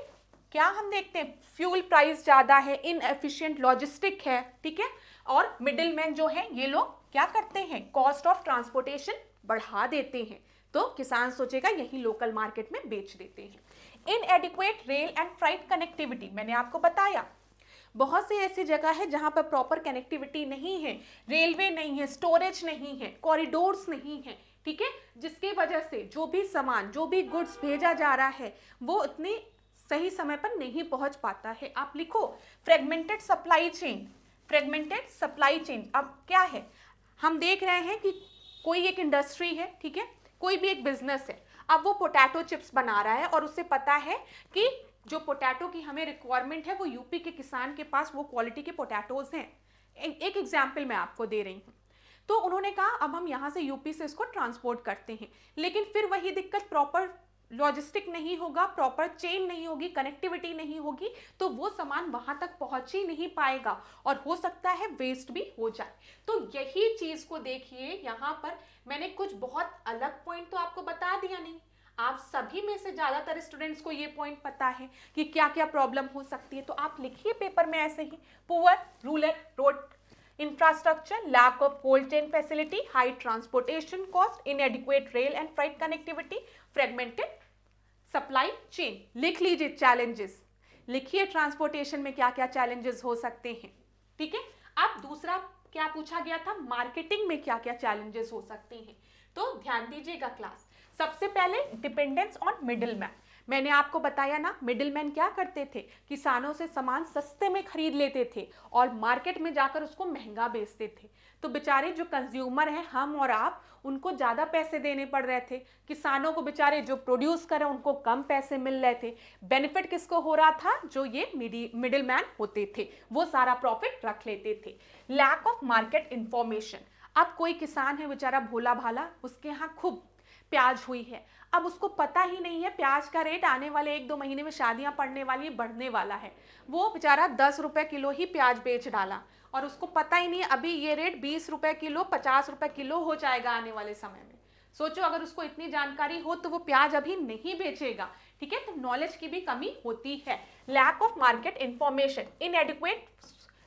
क्या हम देखते हैं, फ्यूल प्राइस ज़्यादा है, इनएफिशिएंट लॉजिस्टिक है, ठीक है, और मिडिलमैन जो है ये लोग क्या करते हैं, कॉस्ट ऑफ ट्रांसपोर्टेशन बढ़ा देते हैं। तो किसान सोचेगा यही लोकल मार्केट में बेच देते हैं। Inadequate rail and freight connectivity, मैंने आपको बताया बहुत सी ऐसी जगह है जहां पर प्रॉपर कनेक्टिविटी नहीं है, रेलवे नहीं है, स्टोरेज नहीं है, कॉरिडोर्स नहीं है, ठीक है, जिसकी वजह से जो भी सामान, जो भी गुड्स भेजा जा रहा है वो उतने सही समय पर नहीं पहुंच पाता है। आप लिखो fragmented supply chain, fragmented supply chain. अब क्या है, हम देख रहे हैं कि कोई एक इंडस्ट्री है, ठीक है, कोई भी एक बिजनेस है, अब वो पोटैटो चिप्स बना रहा है और उसे पता है कि जो पोटैटो की हमें रिक्वायरमेंट है वो यूपी के किसान के पास वो क्वालिटी के पोटैटोज हैं। एक एग्जाम्पल मैं आपको दे रही हूँ। तो उन्होंने कहा अब हम यहाँ से यूपी से इसको ट्रांसपोर्ट करते हैं, लेकिन फिर वही दिक्कत, प्रॉपर लॉजिस्टिक नहीं होगा, प्रॉपर चेन नहीं होगी, कनेक्टिविटी नहीं होगी, तो वो सामान वहां तक पहुंच ही नहीं पाएगा और हो सकता है वेस्ट भी हो जाए। तो यही चीज को देखिए, यहाँ पर मैंने कुछ बहुत अलग पॉइंट तो आपको बता दिया नहीं, आप सभी में से ज्यादातर स्टूडेंट्स को ये पॉइंट पता है कि क्या क्या प्रॉब्लम हो सकती है। तो आप लिखिए पेपर में ऐसे ही, poor rural road infrastructure, lack of cold chain facility, high transportation cost, inadequate rail and freight connectivity, fragmented supply chain। लिख लीजिए चैलेंजेस, लिखिए ट्रांसपोर्टेशन में क्या क्या चैलेंजेस हो सकते हैं, ठीक है। अब दूसरा क्या पूछा गया था, मार्केटिंग में क्या क्या चैलेंजेस हो सकते हैं, तो ध्यान दीजिएगा क्लास। सबसे पहले डिपेंडेंस ऑन मिडिलमैन, मैंने आपको बताया ना, मिडिलमैन क्या करते थे, किसानों से सामान सस्ते में खरीद लेते थे और मार्केट में जाकर उसको महंगा बेचते थे। तो बेचारे जो कंज्यूमर हैं, हम और आप, उनको ज़्यादा पैसे देने पड़ रहे थे, किसानों को बेचारे जो प्रोड्यूस कर रहे हैं उनको कम पैसे मिल रहे थे। बेनिफिट किसको हो रहा था, जो ये मिडिलमैन होते थे वो सारा प्रॉफिट रख लेते थे। लैक ऑफ मार्केट इंफॉर्मेशन, अब कोई किसान है बेचारा भोला भाला, उसके यहाँ खूब प्याज हुई है, अब उसको पता ही नहीं है प्याज का रेट आने वाले 1-2 महीने में शादियां पड़ने वाली, बढ़ने वाला है, वो बेचारा 10 रुपए किलो ही प्याज बेच डाला और उसको पता ही नहीं है अभी ये रेट 20 रुपए किलो, 50 रुपए किलो हो जाएगा आने वाले समय में। सोचो अगर उसको इतनी जानकारी हो तो वो प्याज अभी नहीं बेचेगा, ठीक है। तो नॉलेज की भी कमी होती है। Lack of market information, inadequate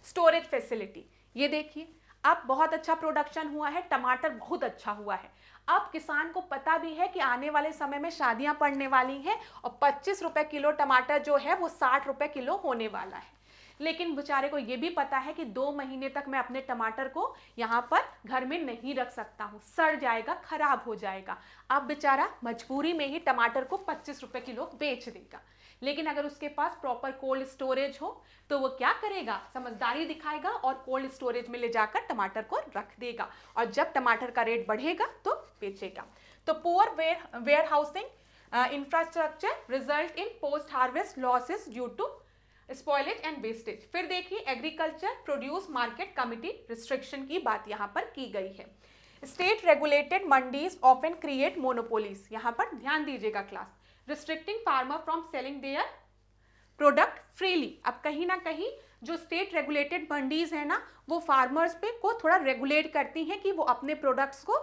storage facility, ये देखिए अब बहुत अच्छा प्रोडक्शन हुआ है, टमाटर बहुत अच्छा हुआ है, अब किसान को पता भी है कि आने वाले समय में शादियां पड़ने वाली हैं और 25 रुपए किलो टमाटर जो है वो 60 रुपए किलो होने वाला है, लेकिन बेचारे को ये भी पता है कि 2 महीने तक मैं अपने टमाटर को यहाँ पर घर में नहीं रख सकता हूँ, सड़ जाएगा, खराब हो जाएगा। अब बेचारा मजबूरी में ही टमाटर को 25 रुपए किलो बेच देगा। लेकिन अगर उसके पास प्रॉपर कोल्ड स्टोरेज हो तो वो क्या करेगा, समझदारी दिखाएगा और कोल्ड स्टोरेज में ले जाकर टमाटर को रख देगा और जब टमाटर का रेट बढ़ेगा तो बेचेगा। तो poor warehousing infrastructure result in post harvest losses due to spoilage and wastage. फिर देखिए agriculture produce market committee restriction की बात यहाँ पर की गई है। State regulated mandis often create monopolies, यहाँ पर ध्यान दीजिएगा class, restricting farmer from selling their produce freely. अब कहीं ना कहीं जो स्टेट रेगुलेटेड मंडीज है ना, वो फार्मर्स पे को थोड़ा रेगुलेट करती हैं कि वो अपने प्रोडक्ट्स को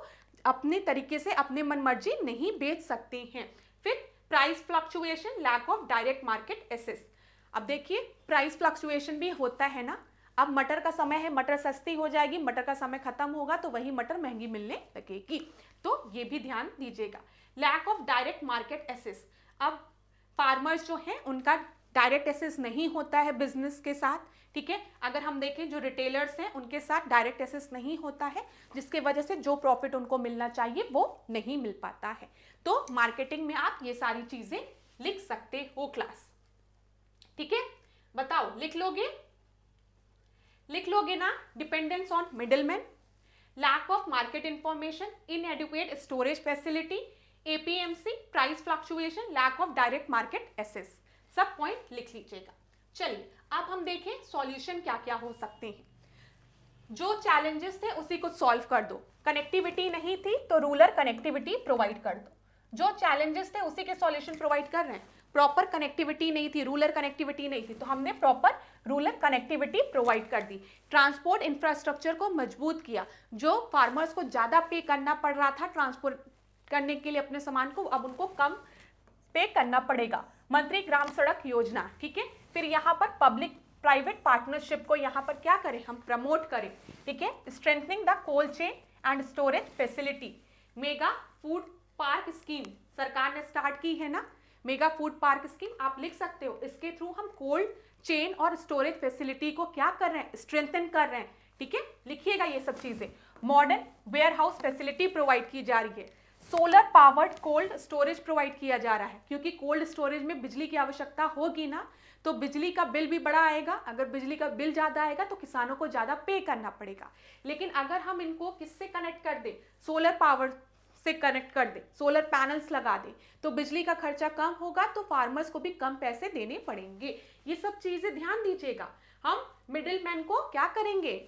अपने तरीके से अपने मन मर्जी नहीं बेच सकते हैं। फिर price fluctuation, lack of direct market access. अब देखिए प्राइस फ्लक्चुएशन भी होता है ना, अब मटर का समय है, मटर सस्ती हो जाएगी, मटर का समय खत्म होगा तो वही मटर महंगी मिलने लगेगी, तो ये भी ध्यान दीजिएगा। Lack of direct market access, अब फार्मर्स जो हैं उनका डायरेक्ट एक्सेस नहीं होता है बिजनेस के साथ, ठीक है। अगर हम देखें जो रिटेलर्स हैं उनके साथ डायरेक्ट एक्सेस नहीं होता है, जिसके वजह से जो प्रॉफिट उनको मिलना चाहिए वो नहीं मिल पाता है। तो मार्केटिंग में आप ये सारी चीजें लिख सकते हो क्लास, ठीक है। बताओ लिख लोगे ना, dependence on middleman, lack of market information, inadequate storage facility, APMC, price fluctuation, lack of direct market access, सब पॉइंट लिख लीजिएगा। चलिए अब हम देखें सॉल्यूशन क्या क्या हो सकते हैं। जो चैलेंजेस थे उसी को सॉल्व कर दो, कनेक्टिविटी नहीं थी तो रूरल कनेक्टिविटी प्रोवाइड कर दो, जो चैलेंजेस थे उसी के सॉल्यूशन प्रोवाइड कर रहे हैं। प्रॉपर कनेक्टिविटी नहीं थी, रूरल कनेक्टिविटी नहीं थी, तो हमने प्रॉपर रूरल कनेक्टिविटी प्रोवाइड कर दी। ट्रांसपोर्ट इंफ्रास्ट्रक्चर को मजबूत किया, जो फार्मर्स को ज्यादा पे करना पड़ रहा था ट्रांसपोर्ट करने के लिए अपने सामान को, अब उनको कम पे करना पड़ेगा। मंत्री ग्राम सड़क योजना, ठीक है। फिर यहाँ पर पब्लिक प्राइवेट पार्टनरशिप को यहाँ पर क्या करें, हम प्रमोट करें, ठीक है। Strengthening the cold chain and storage facility, mega food park scheme सरकार ने स्टार्ट की है ना, मेगा फूड पार्क स्कीम आप लिख सकते हो। इसके थ्रू हम कोल्ड चेन और स्टोरेज फैसिलिटी को क्या कर रहे हैं, स्ट्रेंथन कर रहे हैं। ठीक है, लिखिएगा ये सब चीजें। Modern warehouse facility provide की जा रही है। Solar powered cold storage provide किया जा रहा है, क्योंकि कोल्ड स्टोरेज में बिजली की आवश्यकता होगी ना, तो बिजली का बिल भी बड़ा आएगा। अगर बिजली का बिल ज्यादा आएगा तो किसानों को ज्यादा पे करना पड़ेगा। लेकिन अगर हम इनको किससे कनेक्ट कर दे, सोलर पावर से कनेक्ट कर दे, सोलर पैनल्स लगा दे, तो बिजली का खर्चा कम होगा, तो फार्मर्स को भी कम पैसे देने पड़ेंगे। ये सब चीजें ध्यान दीजिएगा। हम मिडिल मैन को क्या करेंगे,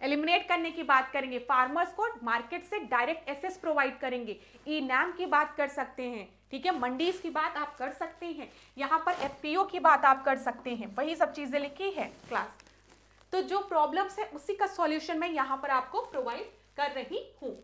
एलिमिनेट करने की बात करेंगे। फार्मर्स को मार्केट से डायरेक्ट एसेस प्रोवाइड करेंगे। ई नैम की बात कर सकते हैं, ठीक है, मंडीज की बात आप कर सकते हैं, यहाँ पर एफपीओ की बात आप कर सकते हैं। वही सब चीजें लिखी है क्लास। तो जो प्रॉब्लम्स है उसी का सॉल्यूशन मैं यहाँ पर आपको प्रोवाइड कर रही हूँ।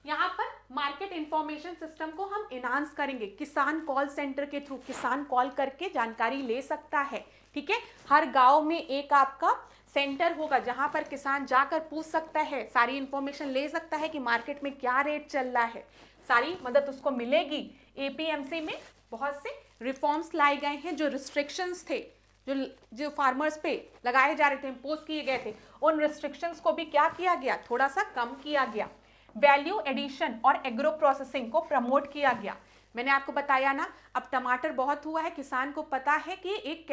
यहाँ पर मार्केट इंफॉर्मेशन सिस्टम को हम एनहांस करेंगे। किसान कॉल सेंटर के थ्रू किसान कॉल करके जानकारी ले सकता है। ठीक है, हर गांव में एक आपका सेंटर होगा जहां पर किसान जाकर पूछ सकता है, सारी इंफॉर्मेशन ले सकता है कि मार्केट में क्या रेट चल रहा है, सारी मदद उसको मिलेगी। एपीएमसी में बहुत से रिफॉर्म्स लाए गए हैं। जो रिस्ट्रिक्शंस थे, जो फार्मर्स पे लगाए जा रहे थे, इम्पोज किए गए थे, उन रिस्ट्रिक्शंस को भी क्या किया गया, थोड़ा सा कम किया गया। वैल्यू एडिशन और एग्रो प्रोसेसिंग को प्रमोट किया गया। मैंने आपको बताया ना, अब टमाटर बहुत हुआ है, किसान को पता है कि एक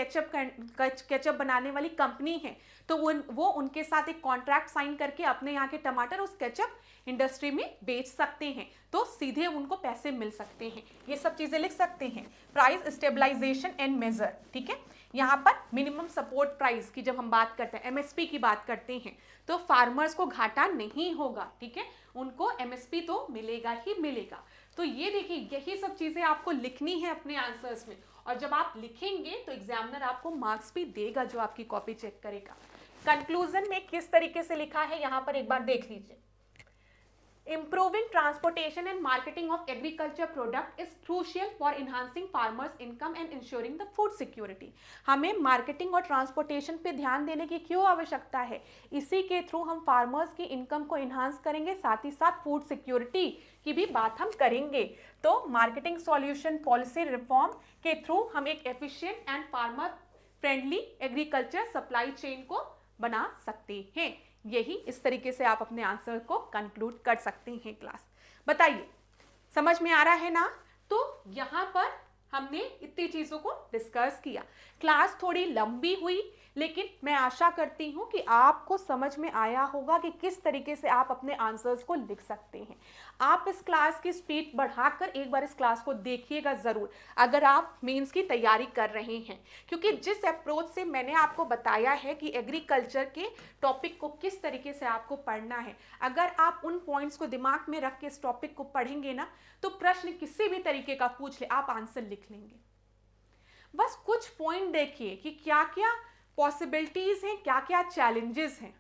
केचप बनाने वाली कंपनी है, तो वो उनके साथ एक कॉन्ट्रैक्ट साइन करके अपने यहाँ के टमाटर उस केचप इंडस्ट्री में बेच सकते हैं, तो सीधे उनको पैसे मिल सकते हैं। ये सब चीजें लिख सकते हैं। प्राइस स्टेबलाइजेशन एंड मेजर, ठीक है, यहाँ पर मिनिमम सपोर्ट प्राइस की जब हम बात करते हैं, एमएसपी की बात करते हैं, तो फार्मर्स को घाटा नहीं होगा। ठीक है, उनको एमएसपी तो मिलेगा ही मिलेगा। तो ये देखिए, यही सब चीजें आपको लिखनी है अपने आंसर्स में, और जब आप लिखेंगे तो एग्जामिनर आपको मार्क्स भी देगा जो आपकी कॉपी चेक करेगा। कंक्लूजन में किस तरीके से लिखा है यहाँ पर एक बार देख लीजिए। Improving transportation and marketing of agriculture product is crucial for enhancing farmers' income and ensuring the food security. हमें मार्केटिंग और ट्रांसपोर्टेशन पे ध्यान देने की क्यों आवश्यकता है? इसी के थ्रू हम फार्मर्स की इनकम को इन्हांस करेंगे, साथ ही साथ फूड सिक्योरिटी की भी बात हम करेंगे। तो मार्केटिंग सॉल्यूशन पॉलिसी रिफॉर्म के थ्रू हम एक efficient and farmer friendly agriculture supply chain को बना सकते हैं। यही इस तरीके से आप अपने आंसर को कंक्लूड कर सकते हैं। क्लास बताइए, समझ में आ रहा है ना? तो यहाँ पर हमने इतनी चीजों को डिस्कस किया। क्लास थोड़ी लंबी हुई, लेकिन मैं आशा करती हूँ कि आपको समझ में आया होगा कि किस तरीके से आप अपने आंसर्स को लिख सकते हैं। आप इस क्लास की स्पीड बढ़ाकर एक बार इस क्लास को देखिएगा ज़रूर, अगर आप मेंस की तैयारी कर रहे हैं, क्योंकि जिस अप्रोच से मैंने आपको बताया है कि एग्रीकल्चर के टॉपिक को किस तरीके से आपको पढ़ना है, अगर आप उन पॉइंट्स को दिमाग में रख के इस टॉपिक को पढ़ेंगे ना, तो प्रश्न किसी भी तरीके का पूछ ले, आप आंसर लिख लेंगे। बस कुछ पॉइंट देखिए कि क्या क्या पॉसिबिलिटीज हैं, क्या क्या चैलेंजेस हैं,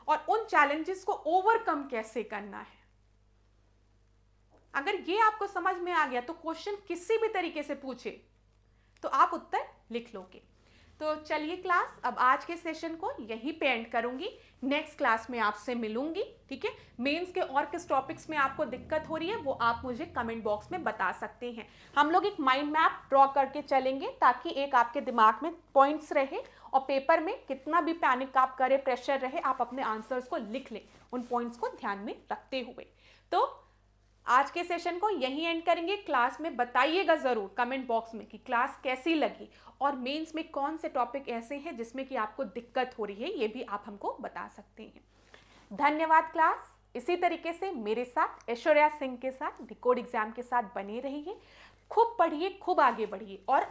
और उन चैलेंजेस को ओवरकम कैसे करना है। अगर ये आपको समझ में आ गया तो क्वेश्चन किसी भी तरीके से पूछे तो आप उत्तर लिख लोगे। तो चलिए क्लास, अब आज के सेशन को यहीं पे एंड करूंगी। नेक्स्ट क्लास में आपसे मिलूंगी। ठीक है, मेंस के और किस टॉपिक्स में आपको दिक्कत हो रही है वो आप मुझे कमेंट बॉक्स में बता सकते हैं। हम लोग एक माइंड मैप ड्रॉ करके चलेंगे, ताकि एक आपके दिमाग में पॉइंट्स रहे, और पेपर में कितना भी पैनिक आप करें, प्रेशर रहे, आप अपने आंसर्स को लिख लें उन पॉइंट्स को ध्यान में रखते हुए। तो आज के सेशन को यहीं एंड करेंगे। क्लास में बताइएगा जरूर कमेंट बॉक्स में कि क्लास कैसी लगी, और मेंस में कौन से टॉपिक ऐसे हैं जिसमें कि आपको दिक्कत हो रही है, ये भी आप हमको बता सकते हैं। धन्यवाद क्लास। इसी तरीके से मेरे साथ ऐश्वर्या सिंह के साथ डिकोड एग्जाम के साथ बने रहिए। खूब पढ़िए, खूब आगे बढ़िए, और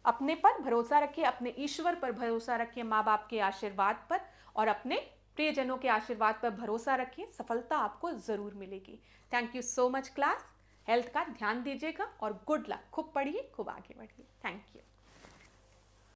अपने पर भरोसा रखिए, अपने ईश्वर पर भरोसा रखिए, माँ बाप के आशीर्वाद पर, और अपने प्रियजनों के आशीर्वाद पर भरोसा रखिए। सफलता आपको जरूर मिलेगी। Thank you so much class. Health का ध्यान दीजिएगा और गुड लक। खूब पढ़िए, खूब आगे बढ़िए। Thank you.